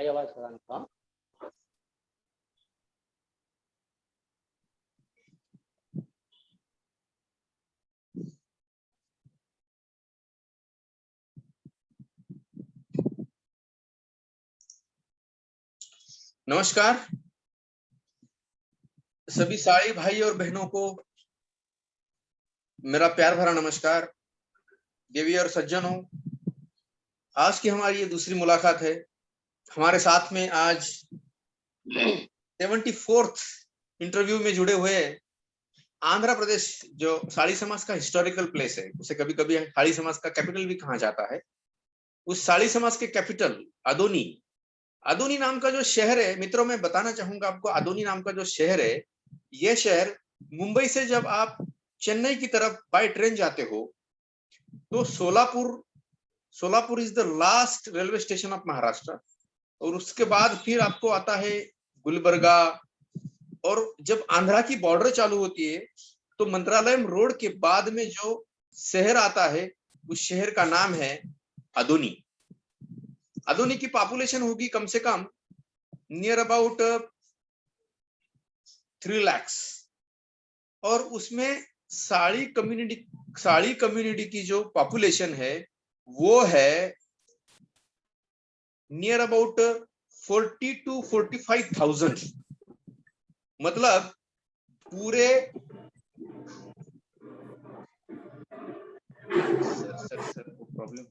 काही आवाज सरांचा. नमस्कार सभी साड़ी भाई और बहनों को मेरा प्यार भरा नमस्कार. देवी और सज्जनों, आज की हमारी ये दूसरी मुलाकात है. हमारे साथ में आज 74th इंटरव्यू में जुड़े हुए आंध्र प्रदेश, जो साड़ी समाज का हिस्टोरिकल प्लेस है, उसे कभी कभी साड़ी समाज का कैपिटल भी कहा जाता है. उस साड़ी समाज के कैपिटल अदोनी नाम का जो शहर है, मित्रों मैं बताना चाहूंगा आपको, अदोनी नाम का जो शहर है, यह शहर मुंबई से जब आप चेन्नई की तरफ बाय ट्रेन जाते हो तो Solapur is the last railway station of Maharashtra, और उसके बाद फिर आपको आता है गुलबर्गा, और जब आंध्रा की बॉर्डर चालू होती है तो मंत्रालयम रोड के बाद में जो शहर आता है उस शहर का नाम है अदोनी. अदोनी की पॉपुलेशन होगी कम से कम नियर अबाउट 3 लाख, और उसमें साड़ी कम्युनिटी की जो पॉपुलेशन है वो है नियर अबाउट 40 to 45,000. मतलब पूरे सर प्रॉब्लम.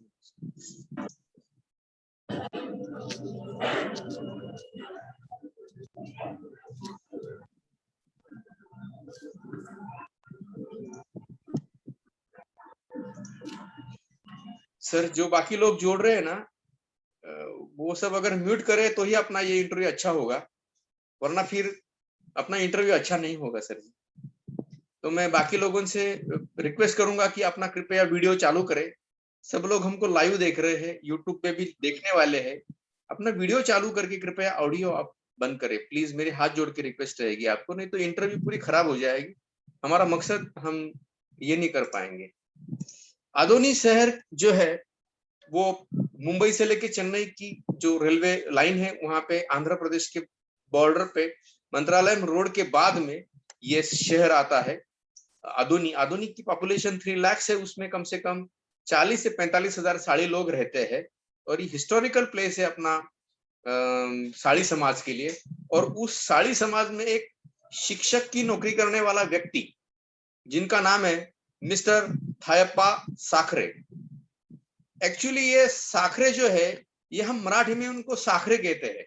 सर जो बाकी लोग जोड़ रहे हैं ना, वो सब अगर म्यूट करे तो ही अपना ये इंटरव्यू अच्छा होगा, वरना फिर अपना इंटरव्यू अच्छा नहीं होगा सर. तो मैं बाकी लोगों से रिक्वेस्ट करूंगा कि अपना कृपया वीडियो चालू करें. सब लोग हमको लाइव देख रहे हैं, यूट्यूब पे भी देखने वाले हैं. अपना वीडियो चालू करके कृपया ऑडियो आप बंद करें प्लीज. मेरे हाथ जोड़ के रिक्वेस्ट रहेगी आपको, नहीं तो इंटरव्यू पूरी खराब हो जाएगी. हमारा मकसद हम ये नहीं कर पाएंगे. अदोनी शहर जो है वो मुंबई से लेके चेन्नई की जो रेलवे लाइन है वहां पे आंध्र प्रदेश के बॉर्डर पे मंत्रालयम रोड के बाद में ये शहर आता है अदोनी की पॉपुलेशन 3 लाख है. उसमें कम से कम 40 से 45 हजार साड़ी लोग रहते हैं, और ये हिस्टोरिकल प्लेस है अपना साड़ी समाज के लिए. और उस साड़ी समाज में एक शिक्षक की नौकरी करने वाला व्यक्ति जिनका नाम है मिस्टर थायप्पा साखरे. एक्चुअली ये साखरे जो है, ये हम मराठी में उनको साखरे कहते हैं,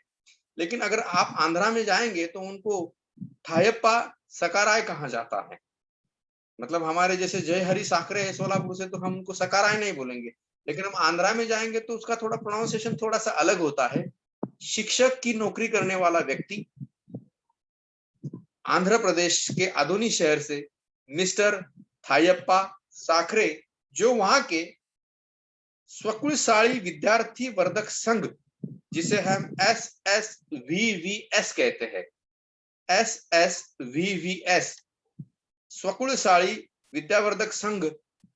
लेकिन अगर आप आंध्रा में जाएंगे तो उनको थायप्पा सकाराय कहा जाता है. मतलब हमारे जैसे जय हरि साखरे है सोलापुर से, तो हम उनको सकाराय नहीं बोलेंगे, लेकिन हम आंध्रा में जाएंगे तो उसका थोड़ा प्रोनाउंसिएशन थोड़ा सा अलग होता है. शिक्षक की नौकरी करने वाला व्यक्ति आंध्र प्रदेश के अदोनी शहर से मिस्टर थायप्पा साखरे, जो वहां के स्वकुल साड़ी विद्यार्थी वर्धक संघ, जिसे हम SSVVS कहते हैं, SSVVS स्वकुल साड़ी विद्यावर्धक संघ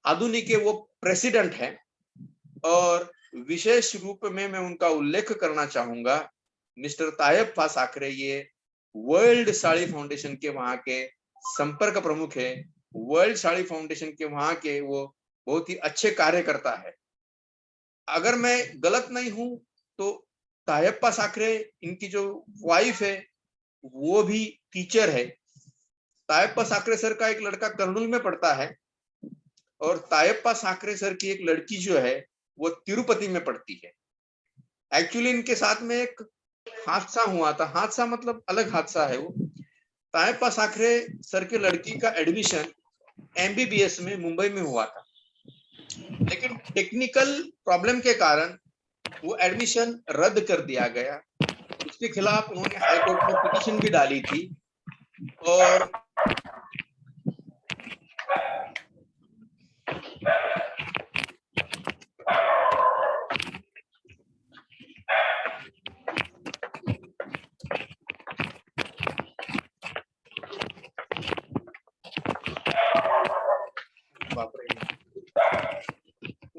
अदोनी के वो प्रेसिडेंट हैं. और विशेष रूप में मैं उनका उल्लेख करना चाहूंगा मिस्टर थायप्पा साखरे. ये वर्ल्ड साड़ी फाउंडेशन के वहां के संपर्क प्रमुख है. वर्ल्ड साड़ी फाउंडेशन के वहां के वो बहुत ही अच्छे कार्यकर्ता है. अगर मैं गलत नहीं हूं तो थायप्पा साखरे, इनकी जो वाइफ है वो भी टीचर है. थायप्पा साखरे सर का एक लड़का कर्नूल में पढ़ता है, और थायप्पा साखरे सर की एक लड़की जो है वो तिरुपति में पढ़ती है. एक्चुअली इनके साथ में एक हादसा हुआ था. हादसा मतलब अलग हादसा है वो. थायप्पा साखरे सर के लड़की का एडमिशन MBBS में मुंबई में हुआ था, लेकिन टेक्निकल प्रॉब्लम के कारण वो एडमिशन रद्द कर दिया गया. उसके खिलाफ उन्होंने हाई कोर्ट में पिटीशन भी डाली थी, और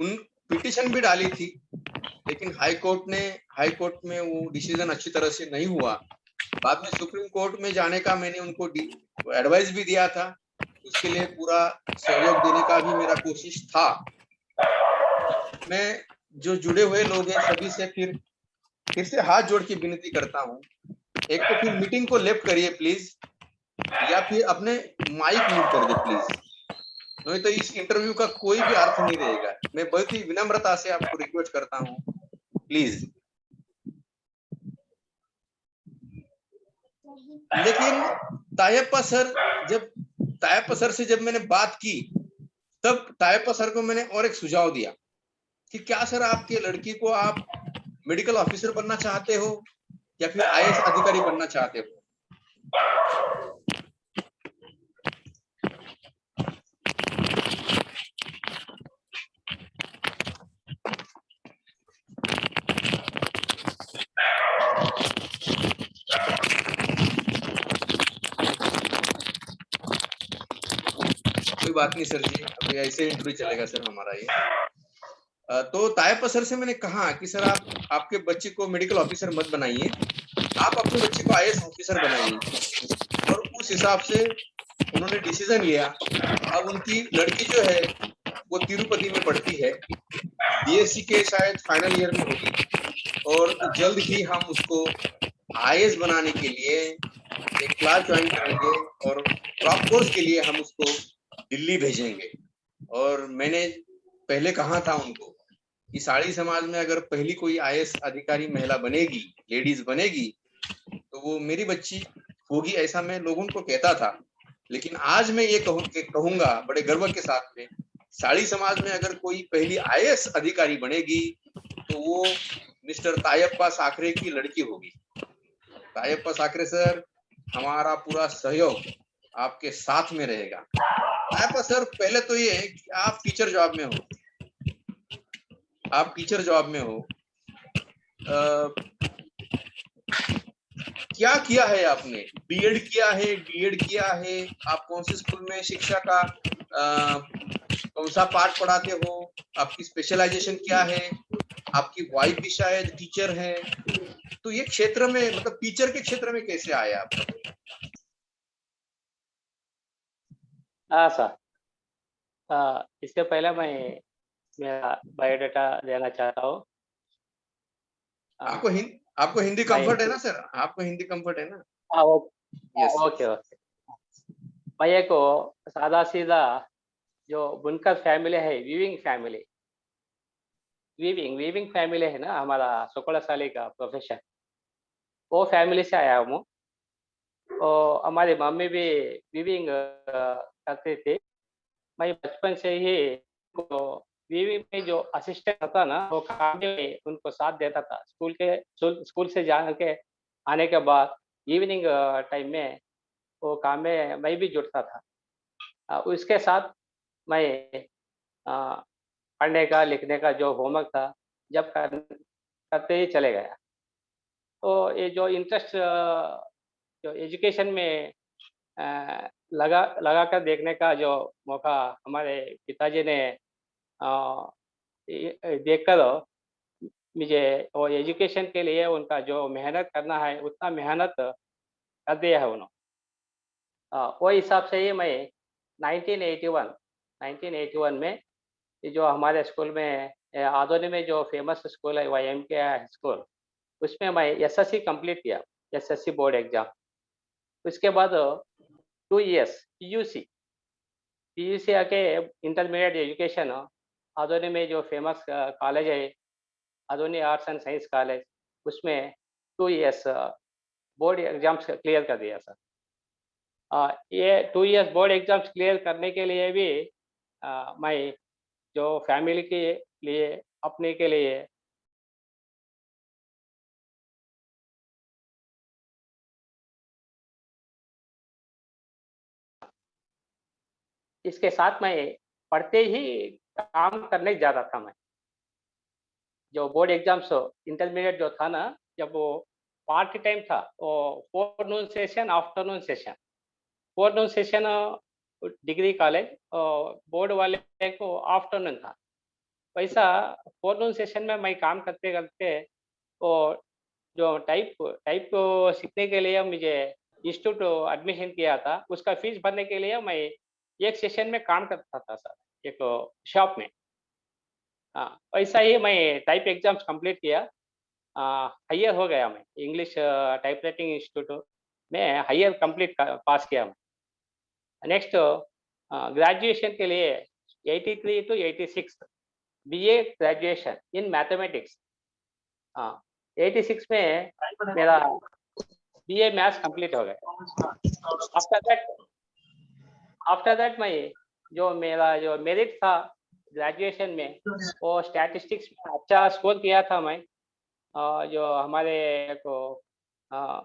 उन पिटीशन भी डाली थी, लेकिन हाई कोर्ट में वो डिसीजन अच्छी तरह से नहीं हुआ। बाद में सुप्रीम कोर्ट में जाने का मैंने उनको एडवाइस भी दिया था, उसके लिए पूरा सहयोग देने का भी मेरा कोशिश था। मैं जो जुड़े हुए लोग हैं सभी से फिर से हाथ जोड़ के विनती करता हूँ, एक तो फिर मीटिंग को लेफ्ट करिए प्लीज, या फिर अपने माइक म्यूट कर दे प्लीज, नहीं तो इस इंटरव्यू का कोई भी अर्थ नहीं रहेगा। मैं बहुत ही विनम्रता से आपको रिक्वेस्ट करता हूँ, प्लीज। लेकिन तायप्पा सर से जब मैंने बात की, तब तायप्पा सर को मैंने और एक सुझाव दिया कि क्या सर आपके लड़की को आप मेडिकल ऑफिसर बनना चाहते हो या फिर आईएएस अधिकारी बनना चाहते हो। कोई बात नहीं सर जी, अभी ऐसे इंटरव्यू चलेगा सर हमारा ये। तो तायप्पा सर से मैंने कहा कि सर आप आपके बच्चे को मेडिकल ऑफिसर मत बनाइए, आप अपने बच्चे को आईएएस ऑफिसर बनाइए। और उस हिसाब से उन्होंने डिसीजन लिया। अब उनकी लड़की जो है वो तिरुपति में पढ़ती है, बीएससी के शायद फाइनल ईयर में होगी, और जल्द ही हम उसको आईएएस बनाने के लिए एक क्लास ज्वाइन करेंगे और क्रॉप कोर्स के लिए हम उसको दिल्ली भेजेंगे। और मैंने पहले कहा था उनको कि साड़ी समाज में अगर पहली कोई आईएएस अधिकारी महिला बनेगी, लेडीज बनेगी, तो वो मेरी बच्ची होगी, ऐसा मैं लोगों को कहता था। लेकिन आज मैं ये कहूंगा बड़े गर्व के साथ में, साड़ी समाज में अगर कोई पहली आईएएस अधिकारी बनेगी तो वो मिस्टर तायप्पा साकरे की लड़की होगी। तायप्पा साकरे सर, हमारा पूरा सहयोग आपके साथ में रहेगा। तायप्पा सर, पहले तो ये कि आप टीचर जॉब में हो, आप टीचर जॉब में हो, क्या किया है आपने? बीएड किया है, डीएड किया है, आप कौन से स्कूल में शिक्षा का कौन सा पाठ पढ़ाते हो, आपकी स्पेशलाइजेशन क्या है, आपकी वाइफ भी शायद टीचर है, तो ये क्षेत्र में मतलब टीचर के क्षेत्र में कैसे आए आप? हाँ सर, इससे पहले मैं मेरा बायोडाटा देना चाहता हूँ। आपको हिंदी कंफर्ट है ना सर? आपको हिंदी कंफर्ट है ना? यस। Okay okay. मैं एक सादा सीधा जो बुनकर फैमिली है, वीविंग फैमिली है ना, हमारा शुक्ला साली का प्रोफेशन, वो फैमिली से आया हूँ। और हमारी मम्मी भी वीविंग करते थे। मैं बचपन से ही को वीविंग में जो असिस्टेंट था ना, वो काम में उनको साथ देता था। स्कूल से जा के आने के बाद इवनिंग टाइम में वो काम में मैं भी जुड़ता था। उसके साथ मैं अ, पढ़ने का लिखने का जो होमवर्क था, जब करते ही चले गया। तो ये जो इंटरेस्ट जो एजुकेशन में लगा कर देखने का जो मौका हमारे पिताजी ने देखकर मुझे वो एजुकेशन के लिए उनका जो मेहनत करना है उतना मेहनत कर दिया है उन्होंने। वो हिसाब से ही मैं 1981 में ये जो हमारे स्कूल में आदोनी में जो फेमस स्कूल है YMK स्कूल, उसमें मैं एसएससी कंप्लीट किया, एसएससी बोर्ड एग्जाम। उसके बाद 2 इयर्स पीयूसी आके इंटरमीडिएट एजुकेशन आदोनी में जो फेमस कॉलेज है, आधुनिक आर्ट्स एंड साइंस कॉलेज, उसमें 2 इयर्स बोर्ड एग्जाम्स क्लियर कर दिया सर। ये 2 इयर्स बोर्ड एग्जाम्स क्लियर करने के लिए भी मैं जो फैमिली के लिए, अपने के लिए इसके साथ मैं पढ़ते ही काम करने जाता था। मैं जो बोर्ड एग्जाम्स इंटरमीडिएट जो था ना, जब वो पार्ट टाइम था, वो फोरनून session, afternoon session. फोरनून session degree college और बोर्ड वाले को आफ्टरनून था। वैसा प्रोनाउंसिएशन में मैं काम करते-करते वो जो टाइप टाइप को सीखने के लिए मुझे इंस्टीट्यूट एडमिशन किया था, उसका फीस भरने के लिए मैं एक सेशन में काम करता था सर, एक शॉप में। हाँ, वैसा ही मैं टाइप एग्ज़ाम्स कंप्लीट किया। हायर हो गया मैं, इंग्लिश टाइपराइटिंग इंस्टीट्यूट में हायर कंप्लीट पास किया मैं। नेक्स्ट ग्रेजुएशन के लिए 83 to 86 BA graduation in mathematics. हाँ, 86 में मेरा बीए मैथ्स कंप्लीट हो गया। आफ्टर दैट आफ्टर दैट मैं जो मेरा जो मेरिट था ग्रेजुएशन में, वो स्टैटिस्टिक्स में अच्छा स्कोर किया था मैं। जो हमारे को अ,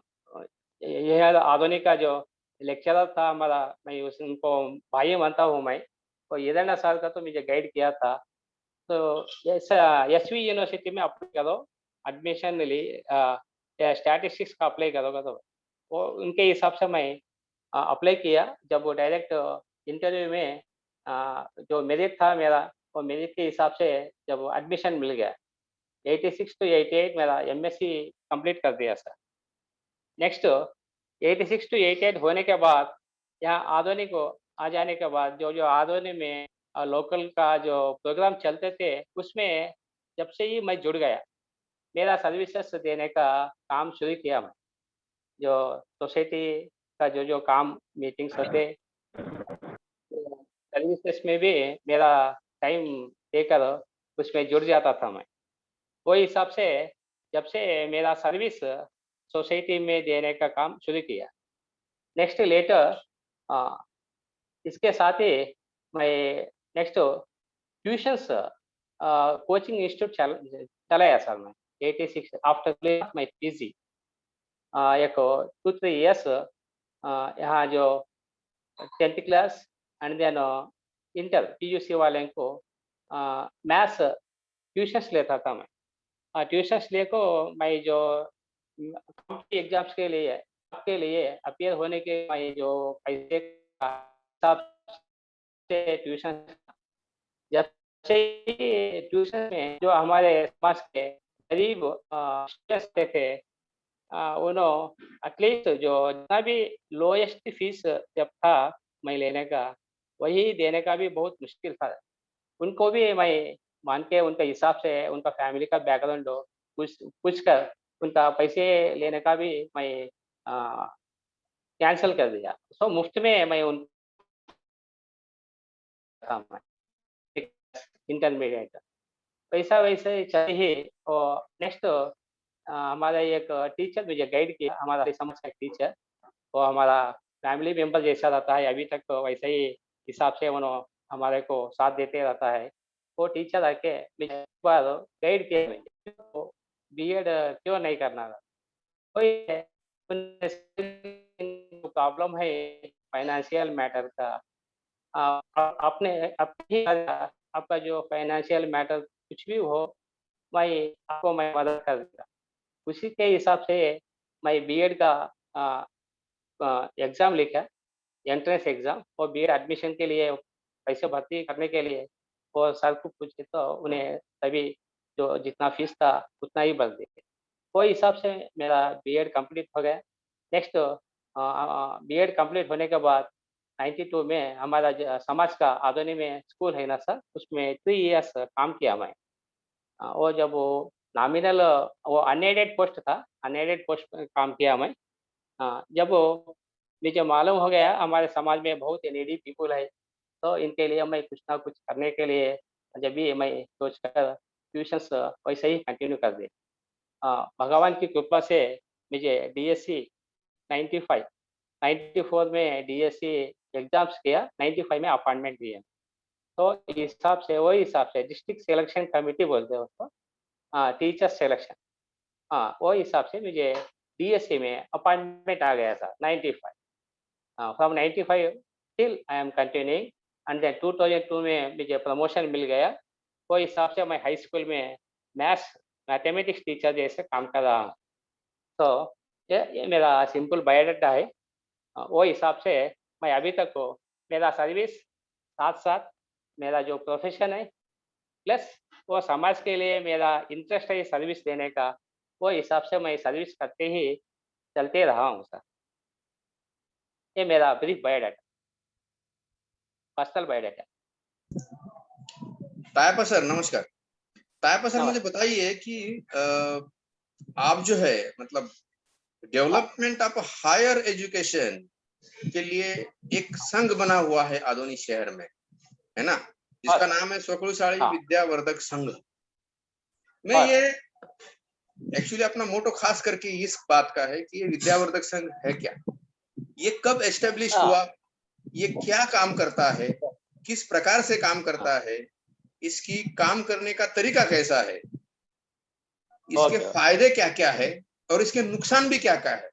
ये आधुनिक का जो लेक्चरर था हमारा, मैं उस उनको भाई मानता हूँ मैं। तो ईरण्य सर का तो मुझे गाइड किया था। तो एसवी यूनिवर्सिटी में अप्लाई करो, एडमिशन ली स्टैटिस्टिक्स का अप्लाई करोगे तो वो उनके हिसाब से मैं अप्लाई किया। जब वो डायरेक्ट इंटरव्यू में जो मेरिट था मेरा, वो मेरिट के हिसाब से जब एडमिशन मिल गया, 86 टू 88 मेरा एमएससी कंप्लीट कर दिया सर। नेक्स्ट 86 टू 88 होने के बाद यहाँ आधुनिक को आ जाने के बाद जो जो आधुनिक में लोकल का जो प्रोग्राम चलते थे, उसमें जब से ही मैं जुड़ गया, मेरा सर्विसेज देने का काम शुरू किया मैं। जो सोसाइटी का जो जो काम मीटिंग्स होते, सर्विसेज में भी मेरा टाइम देकर उसमें जुड़ जाता था मैं। वो हिसाब से जब से मेरा सर्विस सोसाइटी में देने का काम शुरू किया। नेक्स्ट लेटर इसके साथ ही मैं नेक्स्ट ट्यूशंस कोचिंग इंस्टीट्यूट चलाया सर मैं। 86 आफ्टर माय पीजी एक 2-3 इयर्स यहाँ जो 10th class and then inter PUC वाले को मैथ्स ट्यूशंस लेता था मैं। ट्यूशंस लेको मैं जो कॉम्पिटिटिव एग्जाम्स के लिए आपके लिए अपीयर होने के मैं जो पैसे का हिसाब से ट्यूशन, जब से ही ट्यूशन में जो हमारे समाज के गरीब स्टूडेंट्स थे, उन्हों एटलीस्ट जो जितना भी लोएस्ट फीस जब था मैं लेने का, वही देने का भी बहुत मुश्किल था। उनको भी मैं मान के उनके हिसाब से उनका फैमिली का बैकग्राउंड हो, पूछ कर उनका पैसे लेने का भी मैं कैंसल कर दिया। सो मुफ्त में मैं उन इंटरमीडिएट वैसा वैसे ही चाहिए। और नेक्स्ट हमारा एक टीचर मुझे गाइड किया, हमारा समाज का टीचर, वो हमारा फैमिली मेंबर जैसा रहता है, अभी तक तो वैसे ही हिसाब से उन्होंने हमारे को साथ देते रहता है। वो टीचर आके मुझे एक बार गाइड किया मुझे, तो बीएड क्यों नहीं करना? कोई प्रॉब्लम है फाइनेंशियल मैटर का, आपने अपनी आपका जो फाइनेंशियल मैटर कुछ भी हो, मैं आपको मैं मदद कर दूँगा। उसी के हिसाब से मैं बीएड का अ एग्ज़ाम लिखा, एंट्रेंस एग्ज़ाम, और बीएड एडमिशन के लिए पैसे भर्ती करने के लिए वो सर को पूछे तो उन्हें तभी जो जितना फ़ीस था उतना ही भर दिए। वो हिसाब से मेरा बीएड कंप्लीट हो गया। नेक्स्ट बीएड कंप्लीट होने के बाद 92 में हमारा समाज का आदोनी में स्कूल है ना सर, उसमें 3 इयर्स काम किया मैं। वो जब वो नॉमिनल वो अनएडेड पोस्ट था, अनएडेड पोस्ट पे काम किया मैं। जब वो मुझे मालूम हो गया हमारे समाज में बहुत नीडी पीपल है, तो इनके लिए मैं कुछ ना कुछ करने के लिए जब भी मैं सोचकर ट्यूशन्स वैसे ही कंटिन्यू कर दिए। भगवान की कृपा से मुझे डीएससी 95 94 में डीएससी एग्ज़ाम्स किया, 95 में अपॉइंटमेंट दिए। तो इस हिसाब से वही हिसाब से डिस्ट्रिक्ट सिलेक्शन कमिटी बोलते हैं उसको, टीचर सिलेक्शन, वो हिसाब से मुझे डीएससी में अपॉइंटमेंट आ गया था 95। From 95 till I am continuing, and then 2002 में मुझे प्रमोशन मिल गया। वो हिसाब से मैं हाई स्कूल में मैथ्स मैथमेटिक्स टीचर जैसे काम कर रहा हूँ। तो ये मेरा सिंपल बायोडाटा है। वो हिसाब से मैं अभी तक को मेरा सर्विस साथ-साथ मेरा जो प्रोफ़ेशन है, प्लस वो समाज के लिए मेरा इंटरेस्ट है सर्विस देने का, वो हिसाब से मैं सर्विस करते ही चलते रहा हूँ सर। ये मेरा brief biodata, personal biodata. Taypa sir नमस्कार। तायपा सर मुझे नमस्ते। बताइए कि आप जो है मतलब हाँ, डेवलपमेंट ऑफ हायर एजुकेशन के लिए एक संघ बना हुआ है आदोनी शहर में, है ना, हाँ जिसका सर। नाम है स्वकुलशाली हाँ, विद्यावर्धक संघ। मैं हाँ ये सर। एक्चुअली अपना मोटो खास करके इस बात का है कि ये विद्यावर्धक संघ है क्या, ये कब एस्टेब्लिश हाँ, हुआ, ये क्या काम करता है, किस प्रकार से काम हाँ, करता है, इसकी काम करने का तरीका कैसा है, इसके ओके, फायदे क्या क्या है और इसके नुकसान भी क्या क्या है,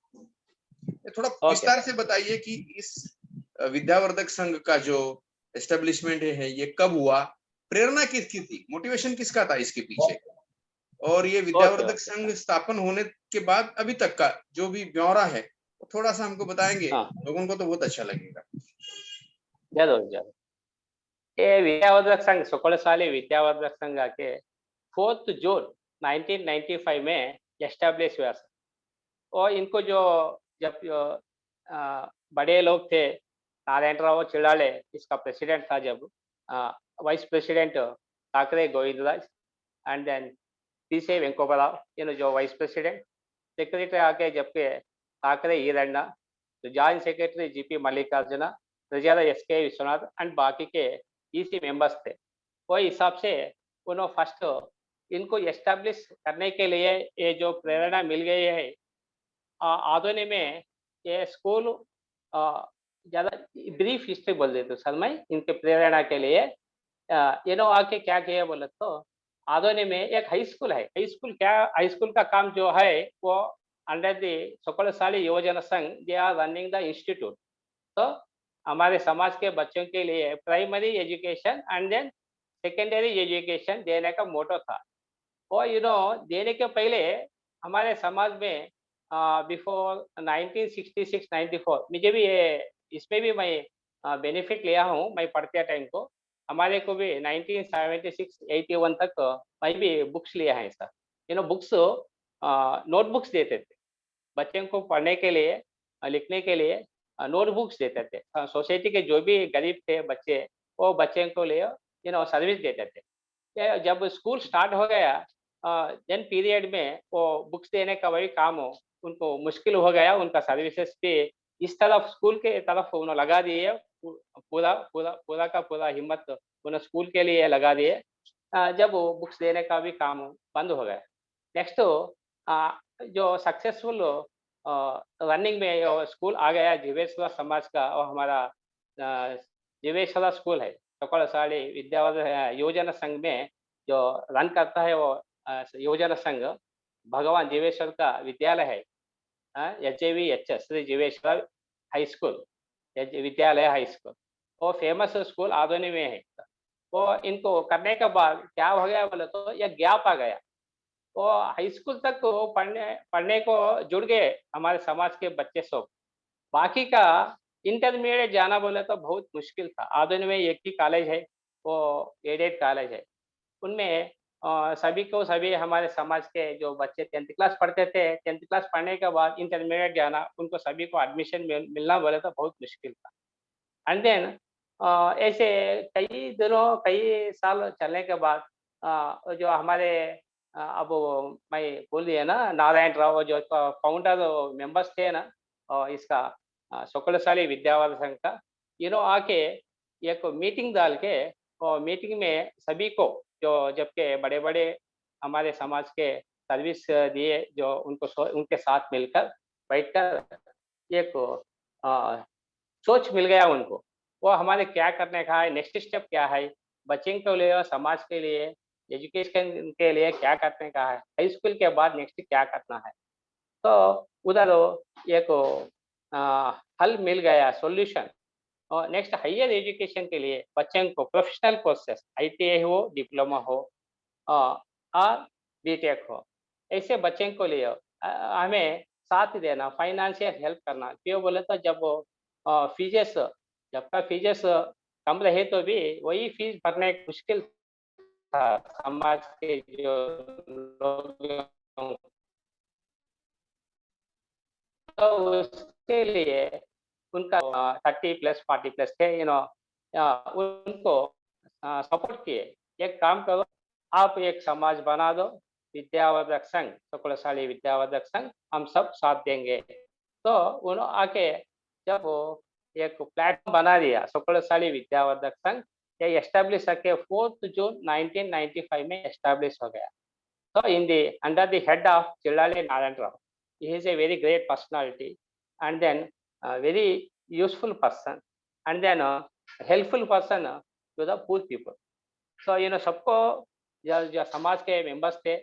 ये थोड़ा ओके विस्तार सर। से बताइए कि इस विद्यावर्धक संघ का जो एस्टेब्लिशमेंट है ये कब हुआ, प्रेरणा किसकी थी, मोटिवेशन किसका था इसके पीछे, और ये ओके, विद्यावर्धक ओके संघ सर। स्थापन होने के बाद अभी तक का जो भी ब्यौरा है वो थोड़ा सा हमको बताएंगे, हाँ, लोगों को तो बहुत अच्छा लगेगा। ज़रूर, ज़रूर। ये विद्यावर्धक संघ, सुकलशाली विद्यावर्धक संघ आके 4 जून 1995 में एस्टेब्लिश हुआ सर। और इनको जो जब बड़े लोग थे, नारायणराव चिल्लाले इसका प्रेसिडेंट था जब, vice president Thackeray Govindraj, and then PC Venkobarao, जो वाइस प्रेसिडेंट, सेक्रेटरी आके जबकि ठाकरे ईरण्ण, तो joint secretary GP Mallikarjun, treasurer SK Vishwanath and बाकी के ईसी मेंबर्स थे। वही हिसाब से उन्होंने फर्स्ट इनको एस्टेब्लिश करने के लिए ये जो प्रेरणा मिल गई है, आधुनिक में ये स्कूल, ज़्यादा ब्रीफ हिस्ट्री बोल देता हूँ सर मैं इनके प्रेरणा के लिए। ये लोग आके क्या किया बोले तो, आधुनिक में एक हाई स्कूल है। हाई स्कूल का काम जो है वो अंडर द सुकलशाली योजना संघ, they are running the institute. तो हमारे समाज के बच्चों के लिए primary education and then secondary education देने का मोटो था। और देने के पहले हमारे समाज में बिफोर 1966-94 मुझे भी ये इसमें भी मैं बेनिफिट लिया हूँ, मैं पढ़ते टाइम को। हमारे को भी 1976-81 तक मैं भी बुक्स लिया है सर। बुक्स, नोटबुक्स देते थे बच्चों को पढ़ने के लिए, लिखने के लिए नोटबुक्स देते थे। सोसाइटी के जो भी गरीब थे बच्चे, वो बच्चों को लिए सर्विस देते थे। जब स्कूल स्टार्ट हो गया, देन पीरियड में वो बुक्स देने का वही काम हो, उनको मुश्किल हो गया, उनका सर्विसेज पे इस तरफ स्कूल के तरफ उन्होंने लगा दिए, पूरा पूरा पूरा का पूरा हिम्मत उन्होंने स्कूल के लिए लगा दिए। जब वो बुक्स देने का भी काम बंद हो गया। नेक्स्ट जो सक्सेसफुल रनिंग में स्कूल आ गया जीवेश्वर समाज का, और हमारा जीवेश्वर स्कूल है, सकलशाली विद्यावर्धक योजना संघ में जो रन करता है वो योजना संघ भगवान जीवेश्वर का विद्यालय है, एचजेवीएचएस श्री जीवेश्वर हाई स्कूल, विद्यालय हाई स्कूल, वो फेमस स्कूल आधुनिक में है। वो इनको करने के बाद क्या हो गया बोले तो ये गैप आ गया। वो हाई स्कूल तक वो पढ़ने पढ़ने को जुड़ गए हमारे समाज के बच्चे सब। बाकी का इंटरमीडिएट जाना बोले तो बहुत मुश्किल था। आधुनिक में एक ही कॉलेज है, वो एडेड कॉलेज है। उनमें सभी को सभी हमारे समाज के जो बच्चे 10th क्लास पढ़ते थे, 10th क्लास पढ़ने के बाद इंटरमीडिएट जाना, उनको सभी को एडमिशन मिलना बोले तो बहुत मुश्किल था। एंड देन ऐसे कई दिनों कई साल चलने के बाद जो हमारे अब वो मैं बोल दिया ना, नारायण राव जो फाउंडर मेंबर्स थे ना, इसका शुक्लशाली विद्यावर्धक संघ का, आके एक मीटिंग डाल के, और मीटिंग में सभी को जो जबकि बड़े बड़े हमारे समाज के सर्विस दिए, जो उनके साथ मिलकर बैठकर एक सोच मिल गया उनको। वो हमारे क्या करने का है, नेक्स्ट स्टेप क्या है, बच्चे के लिए और समाज के लिए, एजुकेशन के लिए क्या करने का है, हाई स्कूल के बाद नेक्स्ट क्या करना है। तो उधर एक हल मिल गया, सॉल्यूशन। और नेक्स्ट हायर एजुकेशन के लिए बच्चों को प्रोफेशनल कोर्सेस, आईटीआई हो, डिप्लोमा हो, और बीटेक हो, ऐसे बच्चों को लिए हमें साथ देना, फाइनेंशियल हेल्प करना। क्यों बोले तो जब फीसेस, जब का फीसेस कम रहे तो भी वही फीस भरने मुश्किल था समाज के जो लोग, तो उसके लिए उनका 30+40+ थे, उनको सपोर्ट किए, एक काम करो, आप एक समाज बना दो, विद्यावर्धक संघ, शकुलशाली विद्यावर्धक संघ, हम सब साथ देंगे। तो उन्होंने आके जब वो एक प्लेटफॉर्म बना दिया शकुलशाली विद्यावर्धक संघ, ये एस्टेब्लिश करके 4 जून 1995 में एस्टेब्लिश हो गया। So under the head of Chillali Narayan Rao, he is a very great personality, and then very useful person, and then helpful person to the poor people. So सबको जो समाज के मेंबर्स थे,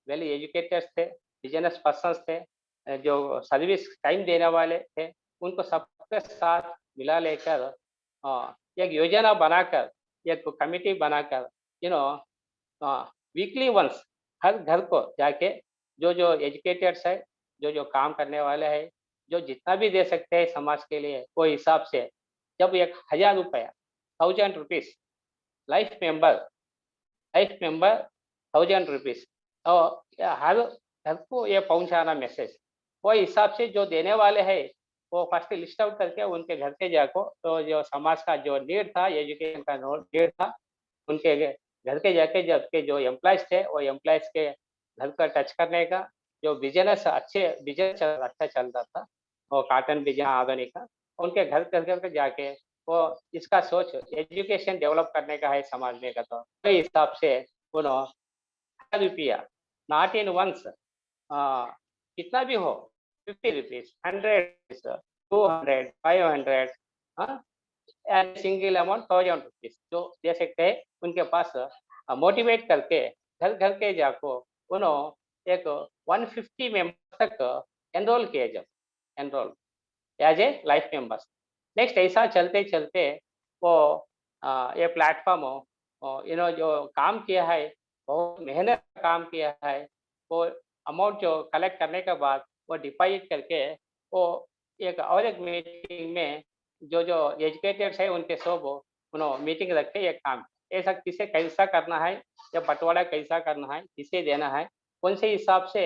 well educated थे, business person थे, जो service time देने वाले थे, उनको सबके साथ मिला लेकर एक योजना बनाकर, एक कमिटी बनाकर, यू नो वीकली वंस हर घर को जाके जो एजुकेटेड्स है, जो काम करने वाले हैं, जो जितना भी दे सकते हैं समाज के लिए, वो हिसाब से जब 1000 रुपया, 1000 रुपीज लाइफ मेंबर, 1000 रुपीज, और हर घर को ये पहुंचाना मैसेज, वो हिसाब से जो देने वाले हैं वो फर्स्ट लिस्ट आउट करके उनके घर पे जाको, तो जो समाज का जो नीड था, एजुकेशन का नीड था, उनके घर के जाके जब के जो एम्प्लॉयज थे, वो एम्प्लॉयज के घर पर टच करने का, जो बिजनेस बिजनेस अच्छा चलता था, वो कॉटन बिजनेस आधुनिक का, उनके घर घर पे जाके वो इसका सोच एजुकेशन डेवलप करने का है समाज में का, तो उस हिसाब से उन्होंने रुपया नॉट इन वंस, कितना भी हो, 50 rupees, 100, 200, 500, and single amount 1000 rupees जो दे सकते हैं, उनके पास मोटिवेट करके घर घर के जाको उन्होंने एक 150 मेंबर्स तक एनरोल किए, जब enrol as a life members. Next ऐसा चलते चलते वो ये प्लेटफॉर्म जो काम किया है, बहुत मेहनत का काम किया है, वो अमाउंट जो कलेक्ट करने के बाद वो डिपॉजिट करके वो और एक मीटिंग में जो एजुकेटेड्स है उनके सब उन्होंने मीटिंग रख के एक काम, ऐसा किसे कैसा करना है, या बंटवारा कैसा करना है, किसे देना है, कौन से हिसाब से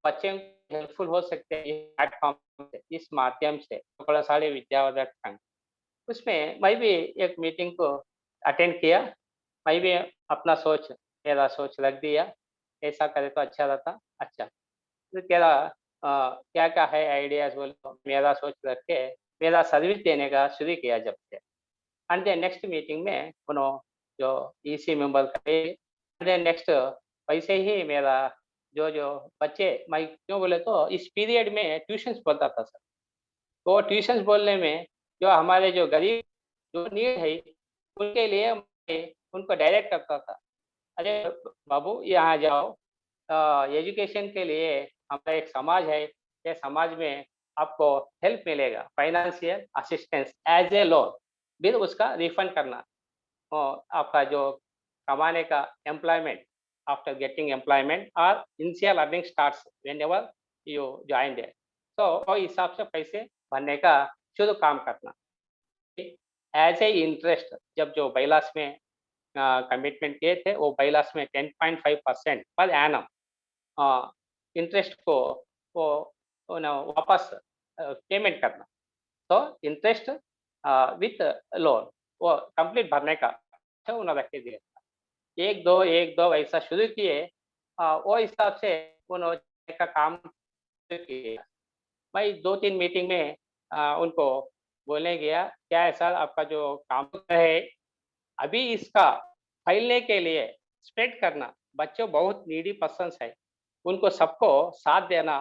बच्चे हेल्पफुल हो सकते हैं इस प्लेटफॉर्म से, इस माध्यम से, प्रभावशाली विद्यावर्धक संघ। उसमें मैं भी एक मीटिंग को अटेंड किया, मैं भी अपना सोच, मेरा सोच रख दिया, ऐसा करे तो अच्छा रहता। अच्छा, तो तेरा क्या क्या है आइडियाज, बोले तो मेरा सोच रख के मेरा सर्विस देने का शुरू किया जब से। एंड देन नेक्स्ट मीटिंग में उन्होंने जो ईसी मेंबर करे, एंड देन नेक्स्ट वैसे ही मेरा जो बच्चे, मैं क्यों बोले तो इस पीरियड में ट्यूशंस बोलता था सर, तो ट्यूशंस बोलने में जो हमारे जो गरीब जो नीड है, उनके लिए मैं उनको डायरेक्ट करता था, अरे बाबू यहाँ जाओ, एजुकेशन के लिए हमारा एक समाज है, ये समाज में आपको हेल्प मिलेगा, financial assistance as a loan, bill उसका रिफंड करना, और आपका जो कमाने का एम्प्लॉयमेंट, आफ्टर गेटिंग एम्प्लॉयमेंट और initial earning starts whenever you join there, तो वो हिसाब से पैसे भरने का शुरू काम करना एज ए इंटरेस्ट। जब जो बैलास में कमिटमेंट किए थे, वो बैलास में 10.5% पर एनम इंटरेस्ट को वो वापस पेमेंट करना, तो इंटरेस्ट विथ लोन वो कंप्लीट भरने का उन्होंने रख के दिया था। एक दो ऐसा शुरू किए, वो हिसाब से उन्होंने का काम शुरू किया। मैं 2-3 मीटिंग में उनको बोलने गया, क्या है सर आपका जो काम है, अभी इसका फैलने के लिए स्प्रेड करना, बच्चों बहुत नीडी पर्सन्स है, उनको सबको साथ देना,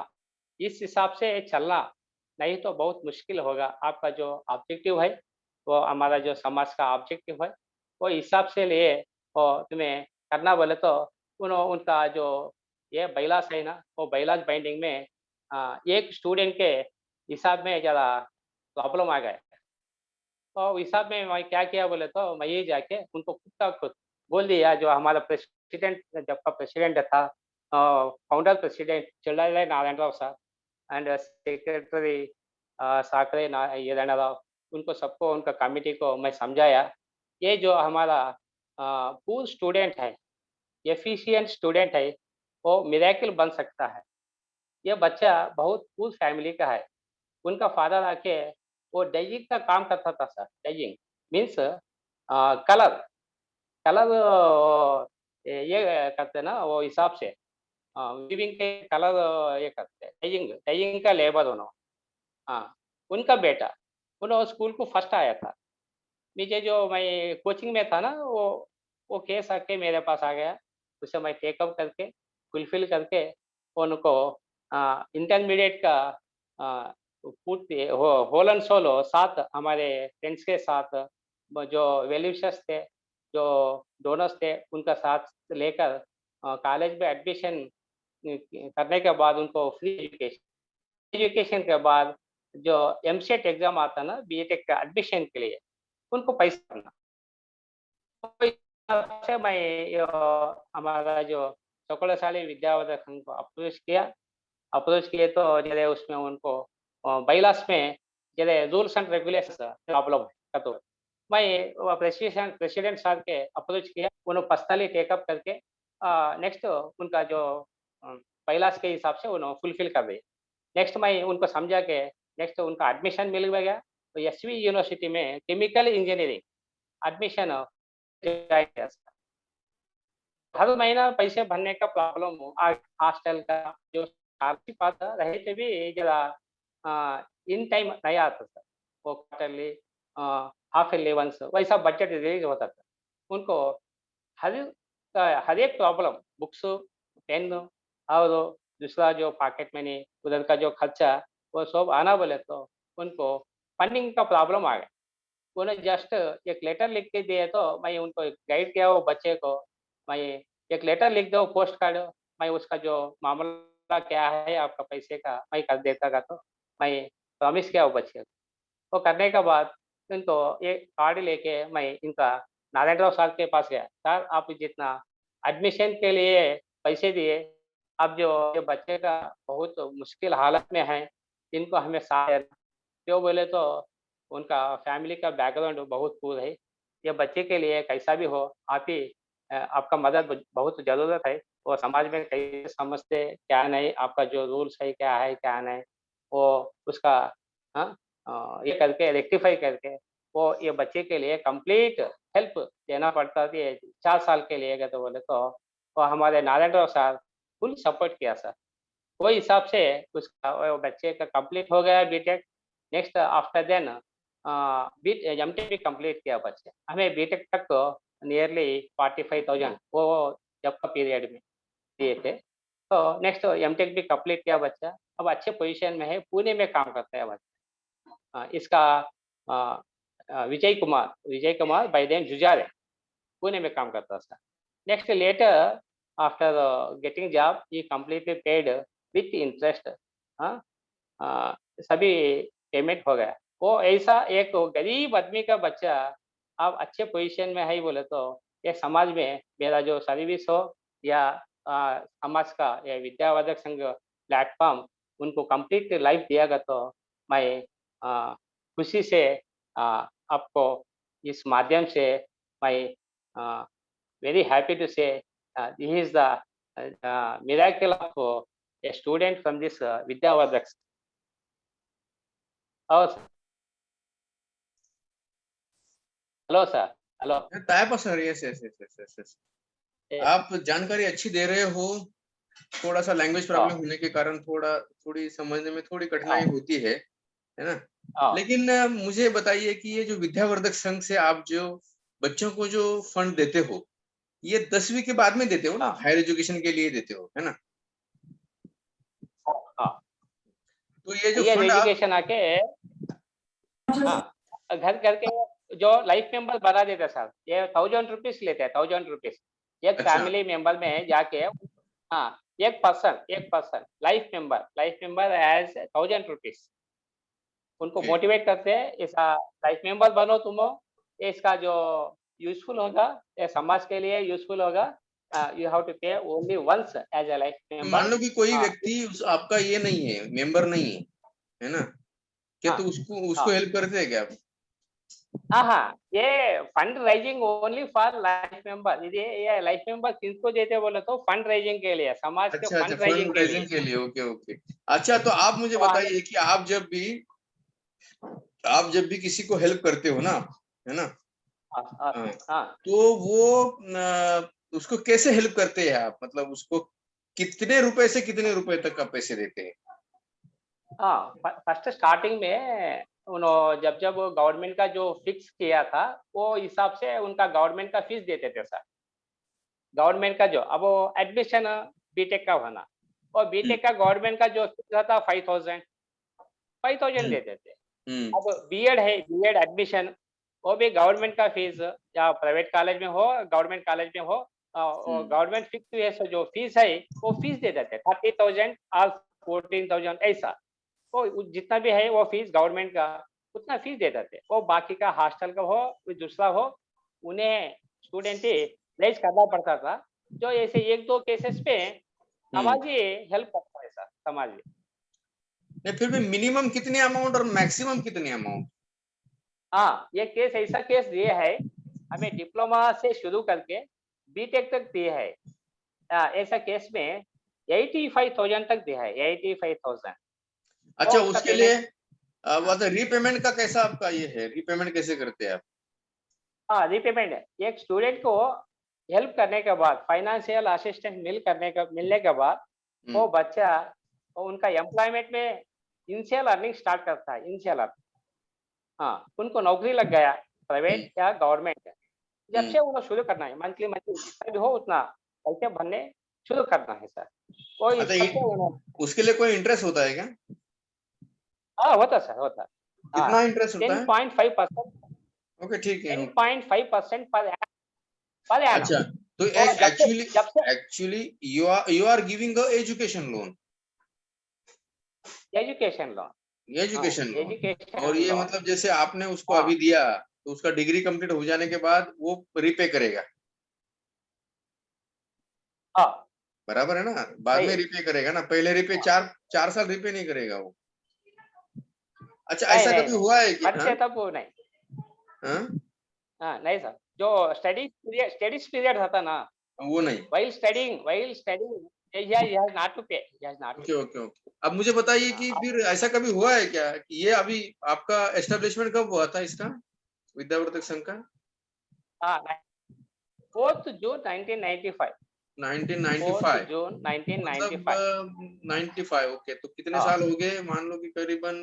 इस हिसाब से चलना, नहीं तो बहुत मुश्किल होगा। आपका जो ऑब्जेक्टिव है, वो हमारा जो समाज का ऑब्जेक्टिव है, वो हिसाब से लिए और तुम्हें करना बोले तो उनका जो ये बैलास है ना, वो बैलास बाइंडिंग में एक स्टूडेंट के हिसाब में ज़रा प्रॉब्लम आ गया। तो हिसाब में मैं क्या किया बोले तो मैं ये जाके उनको खुद का खुद बोल दिया, जो हमारा प्रेसिडेंट जब का प्रेसिडेंट था, फाउंडर प्रेसिडेंट चिल्लाले नारायण राव साहब, एंड सेक्रेटरी साकरे ये नारायण राव, उनको सबको उनका कमिटी को मैं समझाया, ये जो हमारा पूर स्टूडेंट है, एफिशिएंट स्टूडेंट है, वो मिरेकल बन सकता है। ये बच्चा बहुत पूर फैमिली का है। उनका फादर आके वो डाइइंग का काम करता था सर। डाइइंग मीन्स कलर कलर ये करते हैं ना वो हिसाब से वीविंग के कलर ये करते हैं। डाइइंग डाइइंग का लेबर उन्होंने। हाँ, उनका बेटा उन्होंने स्कूल को फर्स्ट आया था। मुझे जो मैं कोचिंग में था ना वो केस आके मेरे पास आ गया। उसे मैं टेकअप करके फुलफिल करके उनको इंटरमीडिएट का पूर्ति होल एंड सोलो साथ हमारे फ्रेंड्स के साथ जो वेल विशर्स थे, जो डोनर्स थे, उनका साथ लेकर कॉलेज में एडमिशन करने के बाद उनको फ्री एजुकेशन एजुकेशन के बाद जो एमसेट एग्जाम आता है ना बीटेक का एडमिशन के लिए उनको पैसा भरना। तो इस हिसाब से मैं हमारा जो शकुंतला विद्यावर्धक संघ को अप्रोच किए तो जैसे उसमें उनको बाइलास में जैसे रूल्स एंड रेगुलेशंस प्रॉब्लम है तो मैं प्रेसिडेंट सर के अप्रोच किया, उन्होंने पर्सनली टेकअप करके नेक्स्ट उनका जो बाइलास के हिसाब से उन्होंने फुलफिल कर दिया। नेक्स्ट मैं उनको समझा के नेक्स्ट उनका एडमिशन मिल गया तो एसवी यूनिवर्सिटी में केमिकल इंजीनियरिंग एडमिशन ज्वाइन किया। हर महीना पैसे भरने का प्रॉब्लम हो हॉस्टल का जो स्कॉलरशिप आता रहे थे भी जरा इन टाइम नहीं आता था। वो क्वार्टरली हाफ ईयरली वंस वैसा बजट रिलीज होता था। उनको हर हर एक प्रॉब्लम बुक्स, पेन और दूसरा जो पॉकेट मनी उधर का जो खर्चा वो सब आना बोले तो उनको फंडिंग का प्रॉब्लम आ गया। उन्हें जस्ट एक लेटर लिख के दिए तो मैं उनको गाइड किया वो बच्चे को। मैं एक लेटर लिख दो पोस्ट कार्ड, मैं उसका जो मामला क्या है आपका पैसे का मैं कर देता का तो मैं प्रॉमिस किया वो बच्चे को। वो करने के बाद इनको एक कार्ड लेके मैं इनका नारायण राव सर के पास गया। सर आप जितना एडमिशन के लिए पैसे दिए, अब जो ये बच्चे का बहुत मुश्किल हालत में है, इनको हमें साथ देना। क्यों बोले तो उनका फैमिली का बैकग्राउंड बहुत पुअर है। ये बच्चे के लिए कैसा भी हो आप ही आपका मदद बहुत ज़रूरत है। वो समाज में कैसे समझते क्या नहीं, आपका जो रूल्स है क्या नहीं, वो उसका हाँ ये करके रेक्टिफ़ाई करके वो ये बच्चे के लिए कंप्लीट हेल्प देना पड़ता है। ये 4 साल के लिए अगर तो बोले तो वो हमारे Narayan Rao sir full support किया सर। वो हिसाब से उसका वो बच्चे का कंप्लीट हो गया BTech. Next after then MTech भी कंप्लीट किया बच्चे। हमें बीटेक तक तो नियरली 45,000 वो जब का पीरियड में दिए थे। तो नेक्स्ट एमटेक भी कंप्लीट किया बच्चा। अब अच्छे पोजीशन में है, पुणे में काम करता है बच्चा। इसका अ विजय कुमार बाय नेम जुजारे, पुणे में काम करता था। Next later after getting job ही कंप्लीटली पेड विथ इंटरेस्ट। हाँ सभी पेमेंट हो गया। वो ऐसा एक गरीब आदमी का बच्चा अब अच्छे पोजीशन में है ही बोले तो ये समाज में मेरा जो सर्विस हो या समाज का या विद्यावर्धक संघ प्लेटफॉर्म उनको कंप्लीट लाइफ दिया तो मैं अ, खुशी से आपको इस माध्यम से मैं very happy to say this is the miracle of a student from this Vidyavardhak. Oh, hello sir. Hello. Taypa sir, yes yes yes yes yes yes. आप जानकारी अच्छी दे रहे हो। थोड़ा सा लैंग्वेज प्रॉब्लम होने के कारण थोड़ी समझने में थोड़ी कठिनाई होती है ना। लेकिन मुझे बताइए कि ये जो विद्यावर्धक संघ से आप जो बच्चों को जो फंड देते हो, ये 10वीं के बाद में देते हो ना, हायर एजुकेशन के लिए देते हो, है ना? तो ये जो फंड आप एजुकेशन आके घर घर के जो लाइफ मेंबर बना देते सर, ये 1000 रुपीज लेते हैं, 1000 रुपीज एक अच्छा। फैमिली मेंबर में जाके। हाँ, एक person life member as 1000 rupees उनको मोटिवेट करते हैं। ऐसा लाइफ मेंबर बनो तुम, इसका जो यूजफुल होगा ये समाज के लिए यूजफुल होगा। You have to pay only once as a life man member. लो कि कोई व्यक्ति आपका ये नहीं है, मेंबर नहीं है ना? क्या हाँ तो उसको हाँ हेल्प करते हैं क्या आप? हाँ, ये fund rising only for life member. ये लाइफ मेंबर किसको देते बोले तो फंड राइजिंग के लिए, समाज के अच्छा अच्छा, फंड राइजिंग फंड के लिए। रेजिंग के लिए, ओके ओके। अच्छा, तो आप मुझे तो हमें बताइए कि आप जब भी किसी को हेल्प करते हो ना, है ना, हाँ, हाँ, हाँ, हाँ, तो वो उसको कैसे हेल्प करते हैं आप, मतलब उसको कितने रुपए से कितने रुपए तक का पैसे देते हैं? हाँ, फर्स्ट स्टार्टिंग में जब जब गवर्नमेंट का जो फिक्स किया था, वो हिसाब से उनका गवर्नमेंट का फीस देते थे सर। गवर्नमेंट का जो अब वो एडमिशन बीटेक का होना, और हम्म बीटेक का गवर्नमेंट का जो फीस था 5000, 5000 हम्म देते थे। हम्म अब बीएड है, बीएड एडमिशन, वो भी गवर्नमेंट का फीस, या प्राइवेट कॉलेज में हो, गवर्नमेंट कॉलेज में हो, हम्म गवर्नमेंट फिक्स है, सो जो फीस है वो फीस दे देते, 30,000 और 14,000 ऐसा। तो जितना भी है वो फीस गवर्नमेंट का, उतना फीस दे देते। वो बाकी का हॉस्टल का हो, कोई दूसरा हो, उन्हें स्टूडेंट ही रेज करना पड़ता था। जो ऐसे एक दो केसेस पे हम्म। समाज ही हेल्प करता है सर, समाज ही। नहीं, फिर भी मिनिमम कितनी अमाउंट और मैक्सिमम कितनी अमाउंट? हाँ, ये केस ऐसा केस दिए है, हमें डिप्लोमा से शुरू करके बीटेक तक दिए है। ऐसा केस में 85,000 तक दिया है, 85,000। अच्छा, और उसका उसके लिए पेमेंट, हाँ, रीपेमेंट का कैसा आपका ये है, रीपेमेंट कैसे करते हैं आप? हाँ, रीपेमेंट है। एक स्टूडेंट को हेल्प करने के बाद, फाइनेंशियल असिस्टेंट मिलने के बाद, हम्म वो बच्चा वो उनका एम्प्लॉयमेंट में इनिशियल अर्निंग स्टार्ट करता है, इनिशियल अर्निंग। हाँ, उनको नौकरी लग गया, हम्म प्राइवेट या गवर्नमेंट। जब हम्म। से उन्हें शुरू करना है, मंथली मंथली जितना भी हो उतना पैसे भरने शुरू करना है सर। वो इस अच्छा, हिसाब से उन्होंने, उसके लिए कोई इंटरेस्ट होता है क्या? हाँ, होता सर, होता है। कितना हाँ, इंटरेस्ट होता है? 10.5%, ओके, ठीक है, ओके। 10.5% per annum. अच्छा, तो और एक्चुअली जब से actually you are giving a education loan, education loan, हाँ, एजुकेशन लोन। और एजुकेशन ये लोन, मतलब जैसे आपने उसको हाँ, अभी दिया, तो उसका डिग्री कंप्लीट हो जाने के बाद वो रिपे करेगा, हाँ, बराबर है ना? बाद सही में है। रिपे करेगा ना, पहले रिपे हाँ, 4 4 साल रिपे नहीं करेगा वो। अच्छा, नहीं, ऐसा नहीं, कभी नहीं, हुआ है कि हाँ? पढ़ते तब वो नहीं। हाँ, हाँ, नहीं सर, जो स्टडीज पीरियड था ना, वो नहीं। while studying, he has not to pay, he has not to okay pay। Okay okay, अब मुझे बताइए कि हाँ, फिर ऐसा कभी हुआ है क्या कि ये अभी आपका एस्टेब्लिशमेंट कब हुआ था इसका, विद्यावर्धक संघ का? हाँ, 4th जून 1995, 4th 1995? जून मतलब 1995। 95, ओके, तो कितने हाँ, साल हो गए, मान लो कि करीबन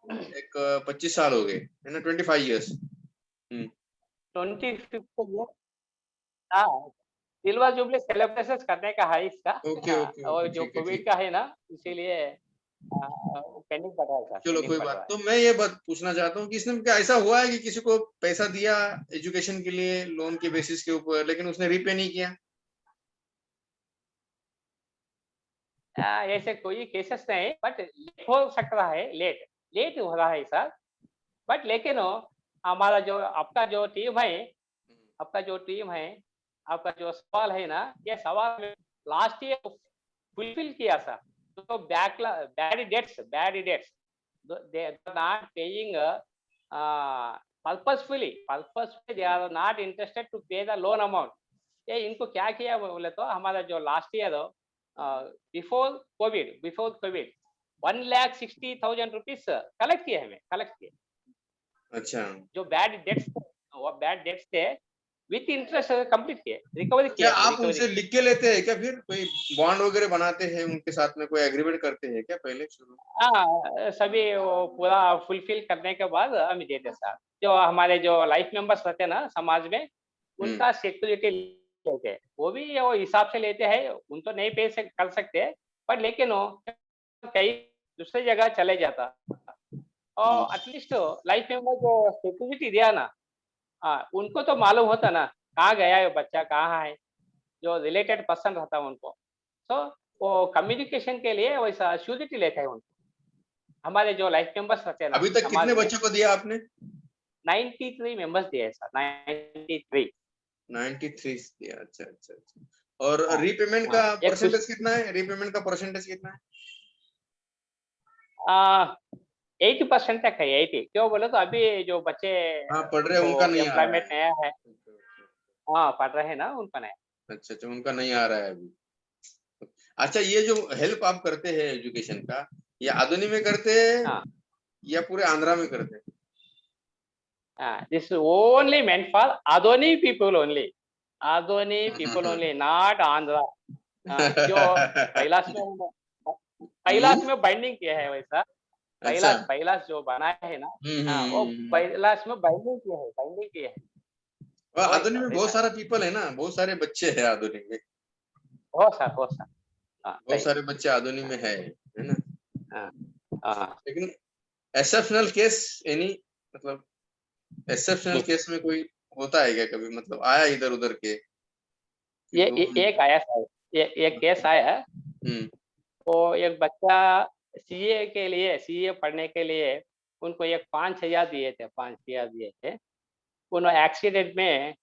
एक 25 साल हो गए, है ना, 25 ईयर्स। हम्म 25th, हाँ, सिल्वर जुबली सेलिब्रेशन करने का है इसका। ओके हाँ, ओके और ओके, जो ठीक है, कोविड ठीक। का है ना, इसीलिए पेंडिंग पड़ रहा है सर, चलो पेंडिंग कोई पड़ बात, रहा है। तो मैं ये बात पूछना चाहता हूँ कि इसने क्या ऐसा हुआ है कि किसी को पैसा दिया एजुकेशन के लिए लोन के बेसिस के ऊपर, लेकिन उसने रीपे नहीं किया? ऐसे कोई केसेस नहीं, बट लेट हो सकता है, लेट लेट हो रहा है सर। बट लेकिन हमारा जो आपका जो टीम है, आपका जो टीम है, आपका जो सवाल है ना, ये सवाल में लास्ट ईयर फुलफिल किया सर। तो bad debts, they are not paying purposefully they are not interested to pay the loan amount। ये इनको क्या किया बोले तो, हमारा जो last year before Covid 1,60,000 rupees collect किए, हमें कलेक्ट किए। अच्छा, जो बैड डेट्स थे, वो बैड डेट्स थे, विथ इंटरेस्ट कंप्लीट किए, रिकवरी तो क्या किया, हमें आप रिकवरी उनसे किया। लिख के लेते हैं क्या, फिर कोई बॉन्ड वगैरह बनाते हैं उनके साथ में, कोई एग्रीमेंट करते हैं क्या पहले शुरू? हाँ, सभी वो पूरा फुलफिल करने के बाद हम देते सर। जो हमारे जो लाइफ मेंबर्स रहते हैं ना समाज में, हम्म उनका सिक्योरिटी लेते हैं, वो भी वो हिसाब से लेते हैं। उन तो नहीं पे कर सकते, पर लेकिन वो कहीं दूसरी जगह चले जाता, हम्म। और एटलीस्ट लाइफ मेंबर जो सिक्योरिटी दिया ना, हाँ, उनको तो मालूम होता ना कहाँ गया है बच्चा, कहाँ है, जो रिलेटेड पर्सन रहता है उनको। तो वो कम्युनिकेशन के लिए वैसा श्योरिटी लेते हैं उनको। हमारे जो लाइफ मेंबर्स रहते हैं ना अभी तक समाज कितने में, बच्चों को दिया आपने? 93 मेंबर्स दिए हैं सर, 93। 93 दिया, अच्छा अच्छा अच्छा। और हाँ, रीपेमेंट हाँ, का एक परसेंटेज कितना है, रीपेमेंट का परसेंटेज कितना है? 80% तक है, 80। क्यों बोले तो अभी जो बच्चे हाँ, पढ़ रहे हैं, उनका वो नहीं आ रहा एम्प्लॉयमेंट है। नया है, हाँ, पढ़ रहे हैं ना, उनका नया। अच्छा, अच्छा, उनका नहीं आ रहा है अभी। अच्छा, ये जो हेल्प आप करते हैं एजुकेशन का, ये आधुनिक में करते हैं हाँ, या पूरे आंध्रा में करते हैं? हाँ, this is only meant for Adoni people only, Adoni people only, not Andhra। हाँ, जो कैलाश में कैलाश हम्म, में बाइंडिंग किया है वैसा, अच्छा। कैलाश कैलाश जो बनाया है ना, हम्म, हाँ, वो कैलाश में बाइंडिंग किया है, और वो आधुनिक ऐसा में बहुत वैसा है। सारा पीपल है ना, बहुत सारे बच्चे हैं आधुनिक में। हो सर, हाँ, बहुत सही। सारे बच्चे आधुनिक हाँ, में है ना? हाँ, हाँ। लेकिन एक्सेप्शनल केस एनी, मतलब एक्सेप्शनल केस में कोई होता है क्या कभी, मतलब आया इधर उधर के कि ये जो एक आया सर, ये केस आया। हम्म, वो एक बच्चा सीए पढ़ने के लिए उनको एक 5,000 दिए थे, 5,000 दिए थे। उन्होंने एक्सीडेंट में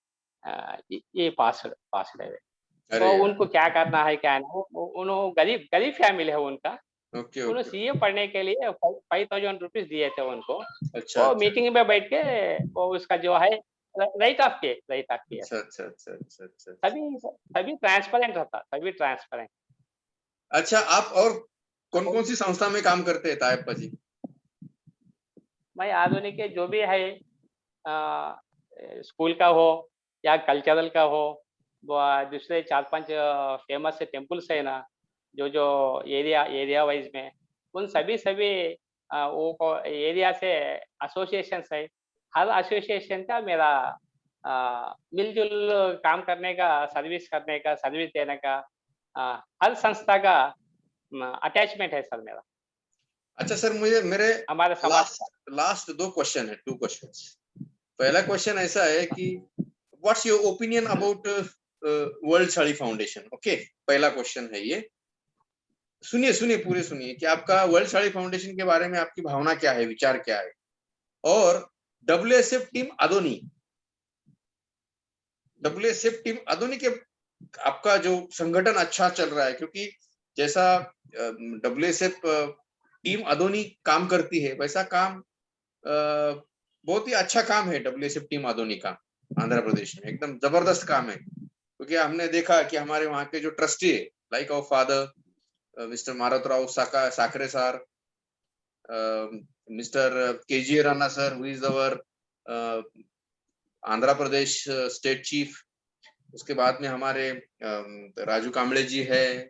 ये पास रहे। अरे तो यार, उनको क्या करना है क्या नहीं, उन्होंने गरीब गरीब फैमिली है उनका। ओके, उन्होंने ओके, सीए पढ़ने के लिए 5,000 रुपीज दिए थे उनको। अच्छा, वो अच्छा, मीटिंग में बैठ के वो उसका जो है राइट ऑफ किया अच्छा, सर। अच्छा, अच्छा, अच्छा, अच्छा, अच्छा। सभी सभी ट्रांसपेरेंट रहता, सभी ट्रांसपेरेंट। अच्छा, आप और कौन कौन सी संस्था में काम करते हैं तायप्पा जी? मैं आधुनिक के जो भी है, स्कूल का हो या कल्चरल का हो, दूसरे 4-5 फेमस टेम्पल्स है ना, जो जो एरिया एरिया वाइज में, उन सभी सभी वो एरिया से एसोसिएशंस है। हर एसोसिएशन का मेरा मिलजुल काम करने का, सर्विस देने का, हर संस्था का अटैचमेंट है सर मेरा, अच्छा सर, मुझे मेरे हमारे समाज का। लास्ट लास्ट दो क्वेश्चन है, टू क्वेश्चंस। पहला क्वेश्चन ऐसा है कि what's your opinion about world sari foundation? Okay, पहला क्वेश्चन है ये। सुनिए, सुनिए, पूरे सुनिए कि आपका वर्ल्ड साड़ी फाउंडेशन के बारे में आपकी भावना क्या है, विचार क्या है। और डब्ल्यूएसएफ टीम अदोनी, डब्ल्यूएसएफ टीम अदोनी के आपका जो संगठन अच्छा चल रहा है, क्योंकि जैसा डब्ल्यूएसएफ टीम अदोनी काम करती है, वैसा काम बहुत ही अच्छा काम है डब्ल्यूएसएफ टीम अदोनी का। आंध्र प्रदेश में एकदम जबरदस्त काम है, क्योंकि हमने देखा कि हमारे वहाँ के जो ट्रस्टी है, like our father mister Marutrao Sakare sir, mister KG Rana sir, who is our Andhra Pradesh state chief. उसके बाद में हमारे राजू कांबळे जी है,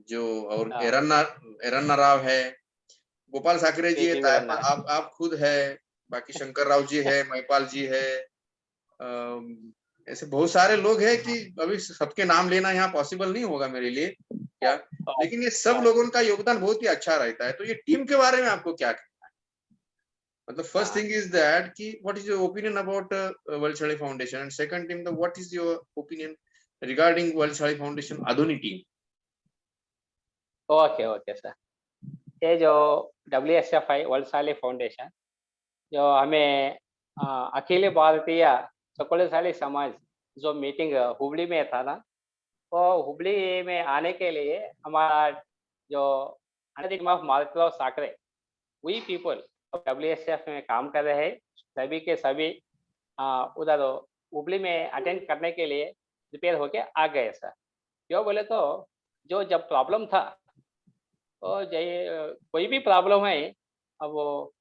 जो और हाँ, एरन्ना राव है, गोपाल साकरे जी है, केजीवी तायपा रन्ना। आप खुद है, बाकी शंकर राव जी है, महिपाल जी है। ऐसे बहुत सारे लोग हैं कि अभी सबके नाम लेना यहाँ पॉसिबल नहीं होगा मेरे लिए क्या, लेकिन ये सब लोगों का योगदान बहुत ही अच्छा रहता है। तो ये टीम के बारे में आपको क्या, मतलब फर्स्ट थिंग इज दैट कि what is your opinion about world sari foundation, and second thing the what is your opinion regarding world sari foundation आधुनिक टीम? Okay, okay sir. ये जो WSFI वर्ल्ड साली फाउंडेशन, जो हमें अखिल भारतीय शकुलशाली समाज जो मीटिंग हुबली में था ना, वो हुबली में आने के लिए हमारा जो of Marutrao Sakare, we people WSF में काम कर रहे हैं, सभी के सभी उधर हुबली में अटेंड करने के लिए प्रिपेयर होके आ गए सर। क्यों बोले तो जो जब प्रॉब्लम था, तो कोई भी प्रॉब्लम है, अब वो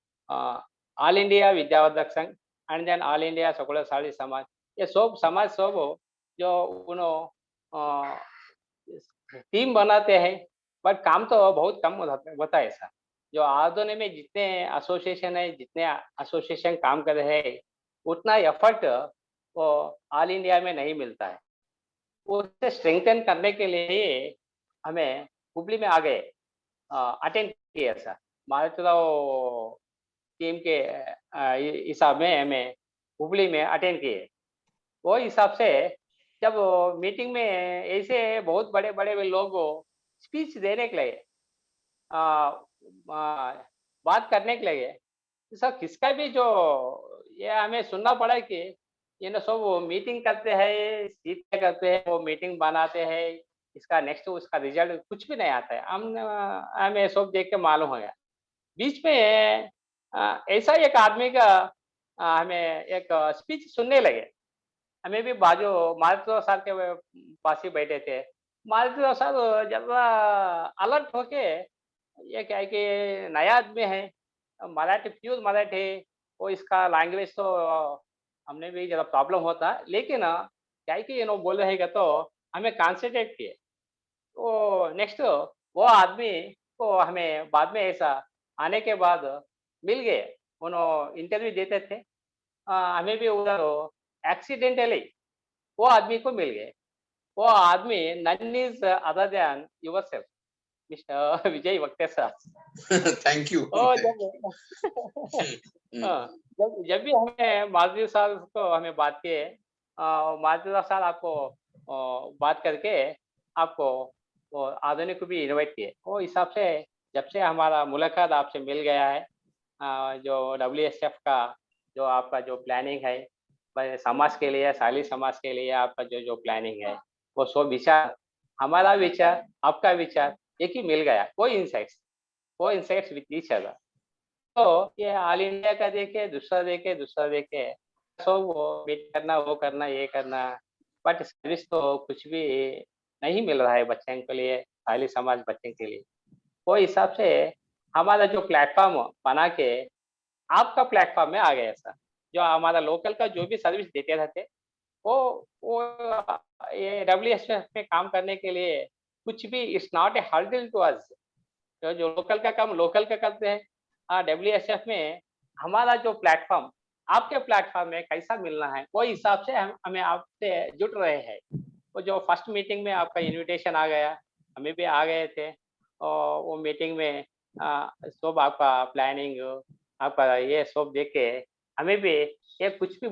ऑल इंडिया विद्यावर्धक संघ एंड देन ऑल इंडिया शकुलशाली समाज, ये सब समाज सब जो उन्होंने टीम बनाते हैं, बट काम तो बहुत कम होता है सर। जो आधुनिक में जितने एसोसिएशन है, जितने एसोसिएशन काम कर रहे हैं, उतना एफर्ट वो ऑल इंडिया में नहीं मिलता है। उसे स्ट्रेंथन करने के लिए हमें हुबली में आ गए, अटेंड किया सर। मारुतराव टीम के हिसाब में हमें हुबली में अटेंड किए। वो हिसाब से जब मीटिंग में ऐसे बहुत बड़े बड़े लोग स्पीच देने के लिए, आ, आ, बात करने के लिए, तो सर किसका भी जो ये हमें सुनना पड़ा कि ये ना सब वो मीटिंग करते हैं, सीट करते हैं, वो मीटिंग बनाते हैं, इसका नेक्स्ट उसका रिजल्ट कुछ भी नहीं आता है। हम हमें सब देख के मालूम हो गया। बीच में ऐसा एक आदमी का हमें एक स्पीच सुनने लगे। हमें भी बाजू मारुति सर के पास ही बैठे थे। मारुति सर जरा अलर्ट होके ये क्या है कि नया आदमी है, मराठी प्योर मराठी, वो इसका लैंग्वेज तो हमने भी जरा प्रॉब्लम होता, लेकिन क्या है कि ये लोग बोल रहे हैं तो हमें कॉन्संट्रेट किए। तो नेक्स्ट वो आदमी को हमें बाद में ऐसा आने के बाद मिल गए, उन्होंने इंटरव्यू देते थे। हमें भी उधर एक्सीडेंटली वो आदमी को मिल गए। वो आदमी none is other than yourself, mister Vijay Vaktesar. Thank you. तो जब हाँ, जब जब भी हमें माधुरी साहब को हमें बात किए, माधुरी साहब आपको बात करके आपको वो आधुनिक को भी इनवाइट किए। वो हिसाब से जब से हमारा मुलाकात आपसे मिल गया है, जो डब्ल्यूएसएफ का जो आपका जो प्लानिंग है, समाज के लिए, शाली समाज के लिए आपका जो जो प्लानिंग है, वो सब विचार, हमारा विचार, आपका विचार एक ही मिल गया। वो इंसाइट्स विथ ईच अदर। तो ये ऑल इंडिया का देखे, दूसरा देखे, सो वो मीट करना, वो करना, ये करना, बट सर्विस तो कुछ भी नहीं मिल रहा है बच्चों के लिए, शाली समाज बच्चे के लिए। वो हिसाब से हमारा जो प्लेटफॉर्म बना के आपका प्लेटफॉर्म में आ गया सर। जो हमारा लोकल का जो भी सर्विस देते रहते, वो वो ये डब्ल्यूएसएफ में काम करने के लिए कुछ भी it's not a hurdle to us. तो जो लोकल का काम लोकल का करते हैं, डब्ल्यूएसएफ में हमारा जो प्लेटफॉर्म आपके प्लेटफॉर्म में कैसा मिलना है, वो हिसाब से हम हमें आपसे जुड़ रहे हैं। वो जो फर्स्ट मीटिंग में आपका इनविटेशन आ गया, हमें भी आ गए थे, और वो मीटिंग में सब आपका प्लानिंग, आपका ये सब देख के हमें भी ये कुछ भी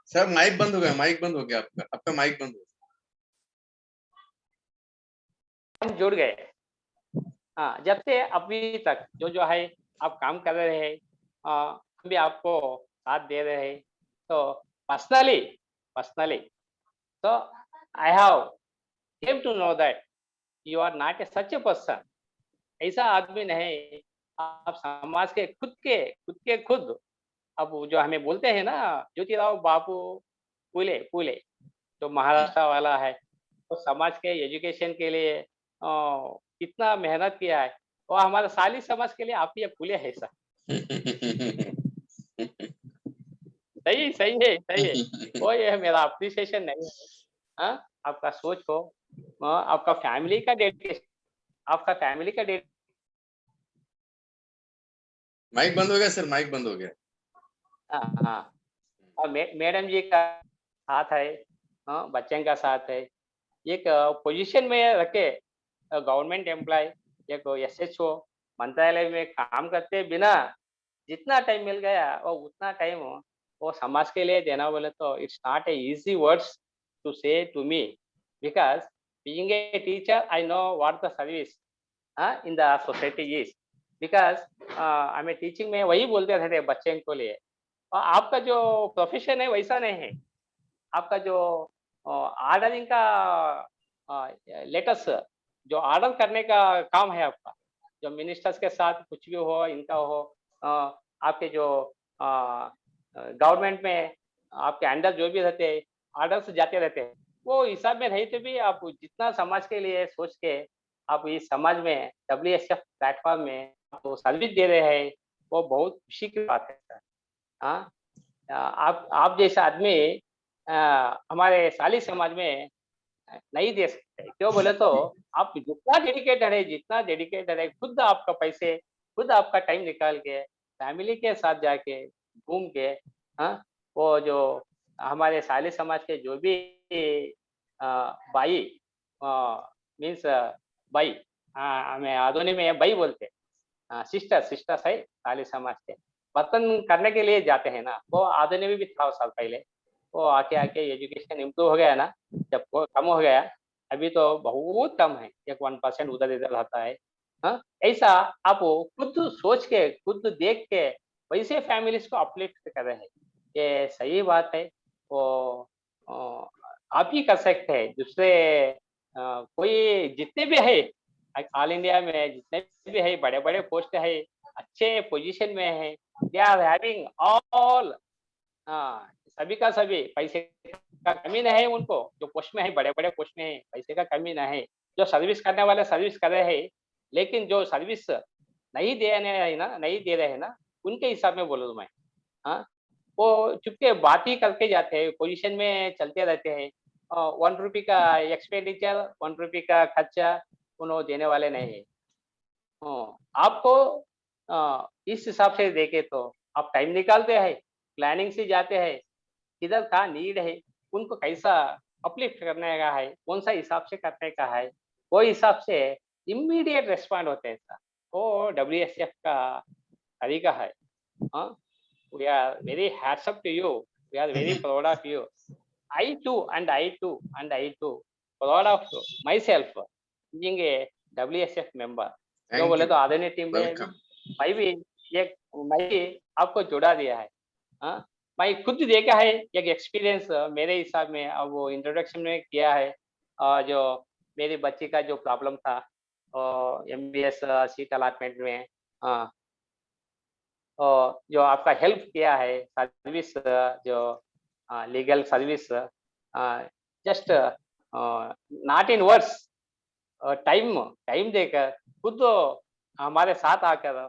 सर माइक बंद हो गया, माइक बंद हो गया, आपका आपका माइक बंद हो हम जुड़ गए। हाँ, जब से अभी तक जो जो है आप काम कर रहे हैं, हम भी आपको साथ दे रहे हैं। तो पर्सनली पर्सनली तो I have came to know that you are not a such a person. ऐसा आदमी नहीं, आप समाज के खुद अब वो जो हमें बोलते हैं ना, ज्योतिराव बापू फूले फूले, जो महाराष्ट्र वाला है, तो समाज के एजुकेशन के लिए कितना मेहनत किया है, और हमारा साली समाज के लिए आप ये फूले है सर। सही है। वो ये मेरा अप्रिसिएशन नहीं है। हाँ, आपका सोच हो, आपका फैमिली का डेडिकेशन, आपका फैमिली का डेडिकेशन। माइक बंद हो गया सर, माइक बंद हो गया। हाँ हाँ, और मैडम जी का साथ है, बच्चों का साथ है। एक पोजीशन में रखे गवर्नमेंट एम्प्लॉय, एक एसएचओ मंत्रालय में काम करते बिना जितना टाइम मिल गया और उतना टाइम वो समाज के लिए देना बोले तो it's not a easy words to say to me, because being a teacher I know what the service in the society is, because हमें टीचिंग में वही बोलते रहते बच्चे को लिए। और आपका जो प्रोफेशन है वैसा नहीं है। आपका जो ऑर्डरिंग का लेटेस्ट जो ऑर्डर करने का काम है आपका, जो मिनिस्टर्स के साथ कुछ भी हो इनका हो, आपके जो गवर्नमेंट में आपके अंडर जो भी रहते हैं, ऑर्डर्स जाते रहते हैं, वो हिसाब में रहते भी आप जितना समाज के लिए सोच के आप इस समाज में डब्ल्यूएसएफ प्लेटफॉर्म में आप सर्विस दे रहे हैं, वो बहुत खुशी की बात है सर। हाँ, आप जैसा आदमी हमारे साली समाज में नहीं दे सकते। क्यों बोले तो आप जितना डेडिकेटेड है, खुद आपका पैसे, खुद आपका टाइम निकाल के फैमिली के साथ जाके घूम के, हाँ, वो जो हमारे साली समाज के जो भी बाई मीन्स बाई, हमें आधुनिक में बाई बोलते हैं, सिस्टर्स है साली समाज के, बर्तन करने के लिए जाते हैं ना, वो आधुनिक में भी था साल पहले। वो आके आके एजुकेशन इम्प्रूव हो गया ना, जब वो कम हो गया, अभी तो बहुत कम है, एक 1% उधर इधर रहता है। हाँ, ऐसा आप खुद सोच के खुद देख के वैसे फैमिलीज को अपलिफ्ट कर रहे हैं, ये सही बात है। वो आप ही कर सकते हैं, दूसरे कोई जितने भी है ऑल इंडिया में जितने भी है बड़े बड़े पोस्ट है, अच्छे पोजीशन में है, दे आर हैविंग ऑल, हाँ, सभी का सभी पैसे का कमी नहीं है उनको, जो पोस्ट में है बड़े बड़े पोस्ट में है पैसे का कमी नहीं है, जो सर्विस करने वाले सर्विस कर रहे हैं, लेकिन जो सर्विस नहीं दे रहे हैं ना, उनके हिसाब में बोलो मैं, हाँ, वो चुपके बात ही करके जाते हैं, पोजीशन में चलते रहते हैं, 1 रुपये का एक्सपेंडिचर, 1 रुपये का खर्चा उन्होंने देने वाले नहीं है। आपको इस हिसाब से देखे तो आप टाइम निकालते हैं, प्लानिंग से जाते हैं, किधर का नीड है, उनको कैसा अपलिफ्ट करने का है, कौन सा हिसाब से करने का है, वो हिसाब से इमीडिएट रेस्पॉन्ड होते हैं सर। वो डब्ल्यूएसएफ का तरीका है। हाँ, we are very hats up to you, we are very proud of you. I too proud of myself being a WSF member। जो थैंक बोले यू, तो आधुनिक टीम में वेलकम। मैं भी मैं भी आपको जोड़ा दिया है। हाँ, मैं खुद देखा है एक एक्सपीरियंस मेरे हिसाब में, अब वो इंट्रोडक्शन में किया है, जो मेरी बच्ची का जो प्रॉब्लम था MBS सीट अलॉटमेंट में, हाँ, जो आपका हेल्प किया है सर्विस, जो legal service, just not in words, time time देकर खुद हमारे साथ आकर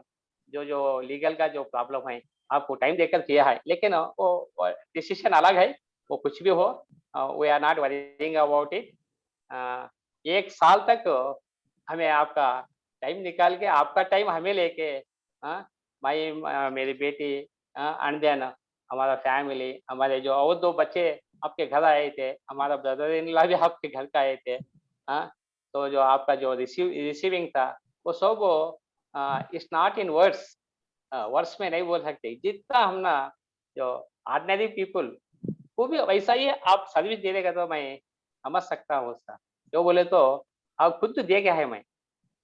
जो जो लीगल का जो प्रॉब्लम है आपको टाइम देकर किया है, लेकिन वो डिसीजन अलग है, वो कुछ भी हो, we are not worrying about it. 1 साल तक हमें आपका टाइम निकाल के, आपका टाइम हमें लेके, मेरी बेटी एंड देन हमारा फैमिली, हमारे जो और 2 बच्चे आपके घर आए थे, हमारा ब्रदर इन लॉ भी आपके घर का आए थे, तो जो आपका जो रिसीविंग था वो सब it's not in words, words में नहीं बोल सकते, जितना हम ना जो ऑर्डिनरी पीपल वो भी वैसा ही आप सर्विस दे देगा तो मैं समझ सकता हूँ उसका। जो बोले तो आप खुद तो दे गया है मैं,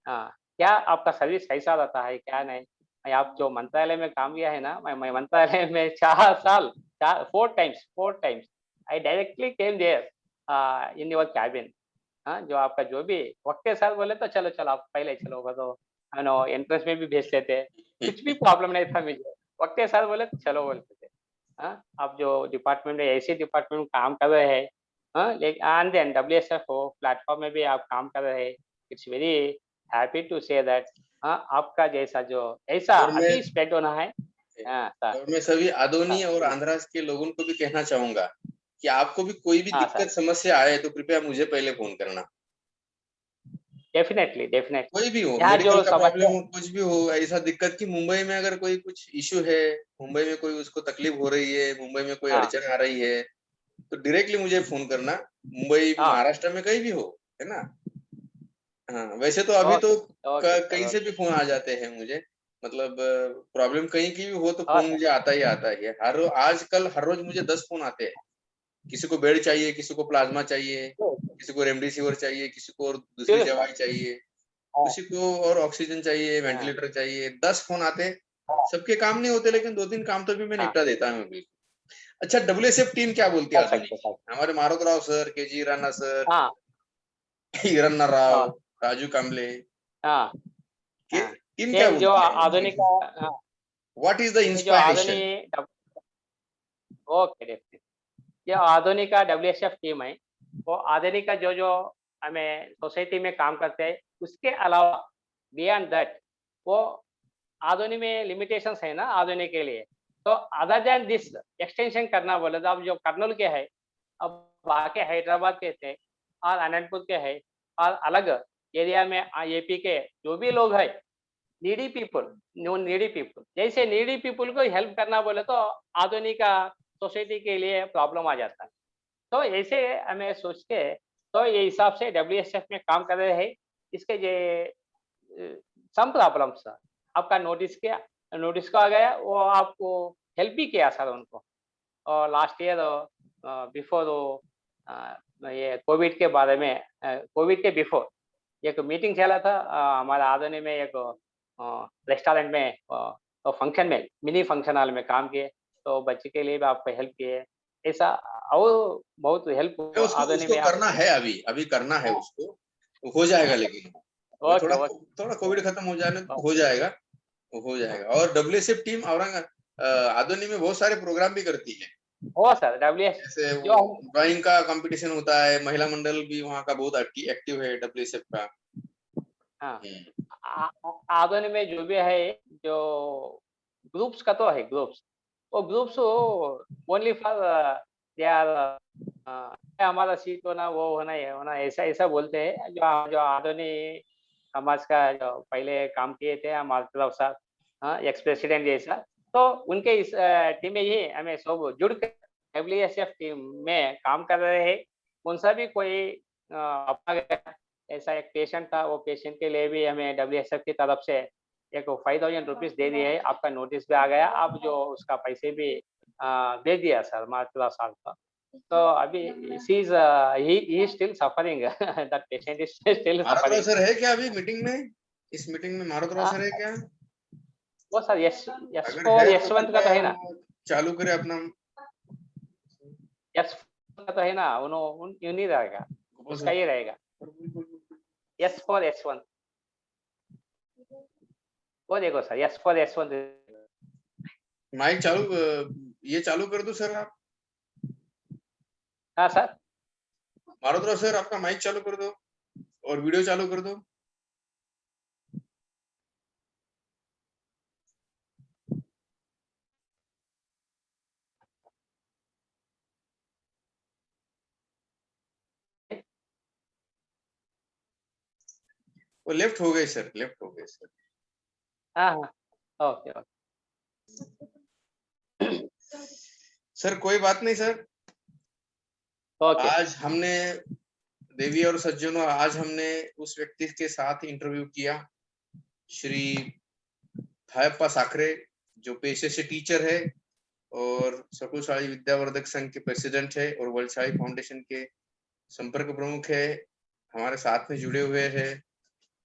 क्या आपका सर्विस कैसा रहता है क्या नहीं। आप जो मंत्रालय में काम किया है ना, मैं मंत्रालय में 4 साल, 4 times I directly came there in your cabin. हाँ, जो आपका जो भी वक्त के साथ बोले तो चलो चलो आप पहले चलो तो नो एंट्रेंस में भी भेजते थे, कुछ भी प्रॉब्लम नहीं था मुझे, वक्त के साथ बोले तो चलो बोलते थे। हाँ, आप जो डिपार्टमेंट में ऐसे डिपार्टमेंट में काम कर रहे हैं, हाँ, लेकिन एंड देन WSF हो प्लेटफॉर्म में भी आप काम कर रहे हैं, it's very happy to say that. हाँ, आपका जैसा जो ऐसा और मैं अभी स्प्रेड होना है। हाँ सर। और मैं सभी हाँ आदोनी और प्लीज। आंध्रा के लोगों को भी कहना चाहूंगा कि आपको भी कोई भी हाँ दिक्कत सर, समस्या आए तो कृपया मुझे पहले फोन करना। Definitely definitely. कोई भी हो, यहाँ मेडिकल जो का समस्या, प्रॉब्लम हो, कुछ भी हो, ऐसा दिक्कत कि मुंबई में अगर कोई कुछ इश्यू है, मुंबई में कोई उसको तकलीफ हो रही है, मुंबई में कोई हाँ अड़चन आ रही है, तो डायरेक्टली मुझे फोन करना। मुंबई हाँ, महाराष्ट्र में कहीं भी हो, है ना। हाँ, वैसे तो अभी तो ओके ओके सर, कहीं से भी ओके। फोन आ जाते हैं मुझे, मतलब प्रॉब्लम कहीं की भी हो तो हाँ फोन सर, मुझे आता ही आता है। आजकल हर रोज मुझे 10 फोन आते हैं। किसी को बेड चाहिए, किसी को प्लाज्मा चाहिए, किसी को रेमडेसिविर चाहिए, किसी को और दूसरी फिर दवाई चाहिए, हाँ किसी को और ऑक्सीजन चाहिए, हाँ वेंटिलेटर चाहिए। 10 फोन आते हैं। सबके काम नहीं होते, लेकिन 2-3 काम तो भी मैं हाँ, निपटा देता हूँ बिल्कुल। अच्छा, WSF टीम क्या बोलती है कर आधुनिक सकते की? सर। हमारे Marut Rao sir, KG Rana sir, हाँ हिरण्णा राव, हाँ राजू कांबले हाँ के हाँ, टीम क्या ये जो बोलती है आधुनिक, इनकी? हाँ, व्हाट इज द ये जो इंस्पायरेशन? आधुनिक, ओके डेफिनेट, ये आधुनिक का WSF टीम है, वो आधुनिक का जो जो हमें सोसाइटी में काम करते हैं, उसके अलावा बियॉन्ड दैट, वो आधुनिक में लिमिटेशंस है ना आधुनिक के लिए, तो अदर देन दिस एक्सटेंशन करना बोले तो अब जो कर्नूल के है, अब आके हैदराबाद के थे और अनंतपुर के है और अलग एरिया में AP के जो भी लोग है, needy people, no needy people, जैसे नीडी पीपल को हेल्प करना बोले तो आधुनिक सोसाइटी के लिए प्रॉब्लम आ जाता है। तो ऐसे हमें सोच के तो ये हिसाब से WSF में काम कर रहे हैं। इसके ये सम प्रॉब्लम्स आपका नोटिस को आ गया, वो आपको हेल्प भी किया सर उनको। और लास्ट ईयर बिफोर ये कोविड के बारे में, कोविड के बिफोर एक मीटिंग चला था हमारा आदोनी में, एक रेस्टोरेंट में, फंक्शन में, मिनी फंक्शन हॉल में काम किए, तो बच्चे के लिए भी आपको हेल्प किए, ऐसा और बहुत हेल्प उसको आदोनी उसको में करना आपको। है, अभी अभी करना है उसको, हो जाएगा लेकिन। ओके थोड़ा ओके थोड़ा कोविड खत्म हो जाने हाँ। हो जाएगा, वो हो जाएगा। और डब्ल्यूएसएफ टीम आदोनी में बहुत सारे प्रोग्राम भी करती है, हो सर डब्ल्यूएस जैसे जो वो हम ड्राइंग का कंपटीशन होता है, महिला मंडल भी वहाँ का बहुत एक्टिव है डब्ल्यूएसएफ का। हाँ हम्म, आधुनिक में जो भी है जो ग्रुप्स का तो है ग्रुप्स वो groups only for they are हमारा सीट होना वो होना ये होना ऐसा ऐसा बोलते हैं जो जो आधुनिक समाज का जो पहले काम किए थे हमारे तरफ साहब हाँ एक्स प्रेसिडेंट जैसा तो उनके इस टीम में ही हमें सब जुड़ कर डब्ल्यूएसएफ टीम में काम कर रहे हैं कौन सा भी कोई अपना गया ऐसा एक पेशेंट था वो पेशेंट के लिए भी हमें डब्ल्यूएसएफ की तरफ से एक 5,000 रुपीज दे दिए है आपका नोटिस भी आ गया आप जो उसका पैसे भी दे दिया सर मात्र साल का तो अभी see is he still suffering that patient is still Marutrao suffering sir है क्या अभी मीटिंग में? इस मीटिंग में मारुतराव सर है क्या? वो सर यश यश अगर फोर है तो यशवंत का कृपया तो है ना वो चालू करे अपना। यश का तो है ना उन्होंने नहीं रहेगा उसका ही रहेगा यश फॉर यशवंत वो देखो sir Yash for Yashwant mike चालू ये चालू कर दो सर आप। हाँ सर मारुतराव सर आपका माइक चालू कर दो और वीडियो चालू कर दो। वो लेफ्ट हो गए सर, लेफ्ट हो गए सर। हाँ हाँ ओके सर कोई बात नहीं सर। ओके आज हमने देवी और सज्जनों, आज हमने उस व्यक्ति के साथ इंटरव्यू किया, श्री थायप्पा साखरे, जो पेशे से टीचर है और सकुशाली विद्यावर्धक संघ के प्रेसिडेंट है और वलशाली फाउंडेशन के संपर्क प्रमुख है, हमारे साथ में जुड़े हुए हैं,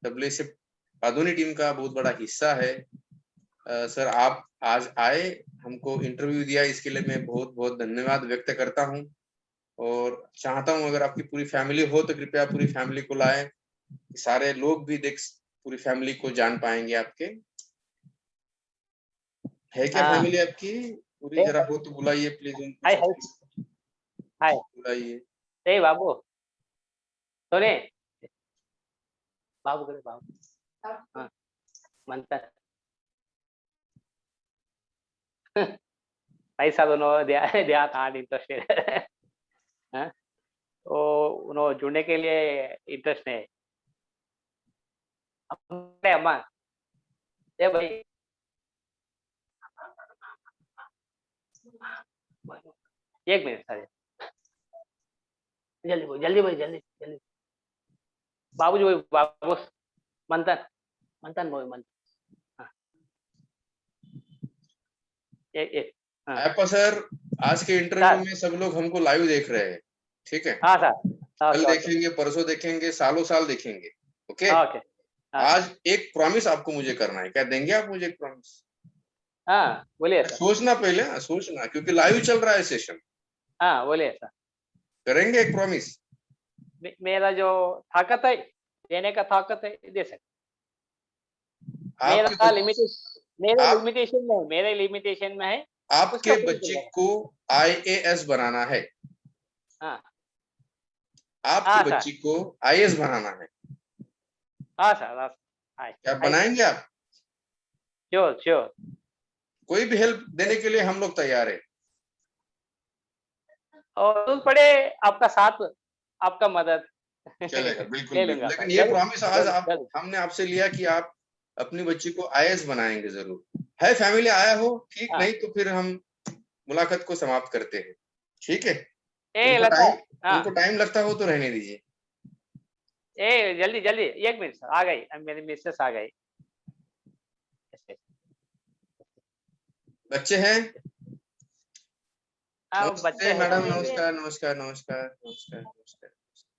डब्ल्यूएसएफ आधुनिक टीम का बहुत बड़ा हिस्सा है। सर आप आज आए, हमको इंटरव्यू दिया, इसके लिए मैं बहुत बहुत धन्यवाद व्यक्त करता हूं और चाहता हूं अगर आपकी पूरी फैमिली हो तो कृपया पूरी फैमिली को लाएं, सारे लोग भी देख पूरी फैमिली को जान पाएंगे आपके। है क्या हाँ फैमिली आपकी पूरी? जरा हो तो बुलाइए प्लीज उनको हाय हाय सबको, हाय बुलाइए। ए बाबू सोने बाबू करे बाबू हाँ मनता पैसा दोनों दिया दिया था इंटरेस्टेड हाँ तो उन्होंने जुड़ने के लिए इंटरेस्ट नहीं है अम्मा ए भाई एक मिनट सर जल्दी बोल जल्दी भाई जल्दी जल्दी बाबू जी बाबू मंथन मंथन बोल मंथन हाँ एक हाँ आपका सर आज के इंटरव्यू सर में सब लोग हमको लाइव देख रहे हैं, ठीक है? हाँ सर कल ओके ओके देखेंगे, परसों देखेंगे, सालों साल देखेंगे, ओके? ओके हाँ आज एक प्रॉमिस आपको मुझे करना है, क्या देंगे आप मुझे एक प्रॉमिस? हाँ बोलिए सर सोचना पहले, सोचना, क्योंकि लाइव चल रहा है सेशन। हाँ बोलिए सर करेंगे एक प्रॉमिस? मेरा जो ताकत है देने का ताकत है दे सकते आपके मेरा लिमिटेशन मेरे आप लिमिटेशन में मेरे लिमिटेशन में है आपके उसका पूरी बच्चे करेगा को आईएएस बनाना है, हाँ आपकी हाँ सर बच्ची को आईएएस बनाना है, हाँ सर हाँ हाय क्या हाय बनाएंगे आप? श्योर श्योर कोई भी हेल्प देने के लिए हम लोग तैयार है। और जरूरत पड़े आपका साथ आपका मदद चलेगा, बिल्कुल ले बिल्कुल। लूंगा लेकिन सर ये जरूर प्रॉमिस आज जरूर आप जरूर हमने आपसे लिया कि आप अपनी बच्ची को आईएएस बनाएंगे जरूर। है फैमिली आया हो ठीक, हाँ नहीं तो फिर हम मुलाकात को समाप्त करते हैं, ठीक है? ए लता हाँ उनको टाइम लगता हो तो रहने दीजिए। ए जल्दी जल्दी एक मिनट सर आ गई अब मेरी मिसेस आ गई बच्चे हैं? हाँ वो बच्चे नमस्ते हैं मैडम, सर नमस्कार नमस्कार नमस्कार नमस्कार नमस्कार।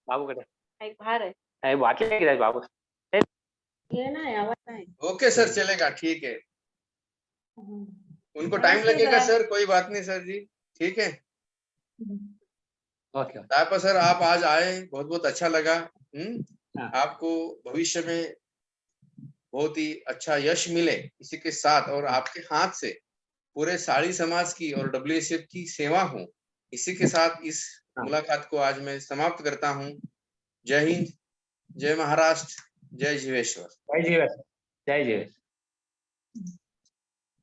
बाबू कडे बाहेर वाटले की बाबू ओके सर, चलेगा, ठीक है। उनको टाइम लगेगा सर, कोई बात नहीं सर जी, ठीक है? ओके तापा सर आप आज आए, बहुत बहुत अच्छा लगा। हाँ आपको भविष्य में बहुत ही अच्छा यश मिले इसी के साथ, और आपके हाथ से पूरे साड़ी समाज की और WSF की सेवा हो, इसी के साथ इस हाँ। मुलाकात को आज मैं समाप्त करता हूँ। जय हिंद, जय महाराष्ट्र, जय जीवेश्वर। जय जीवेश, जय जीवेश।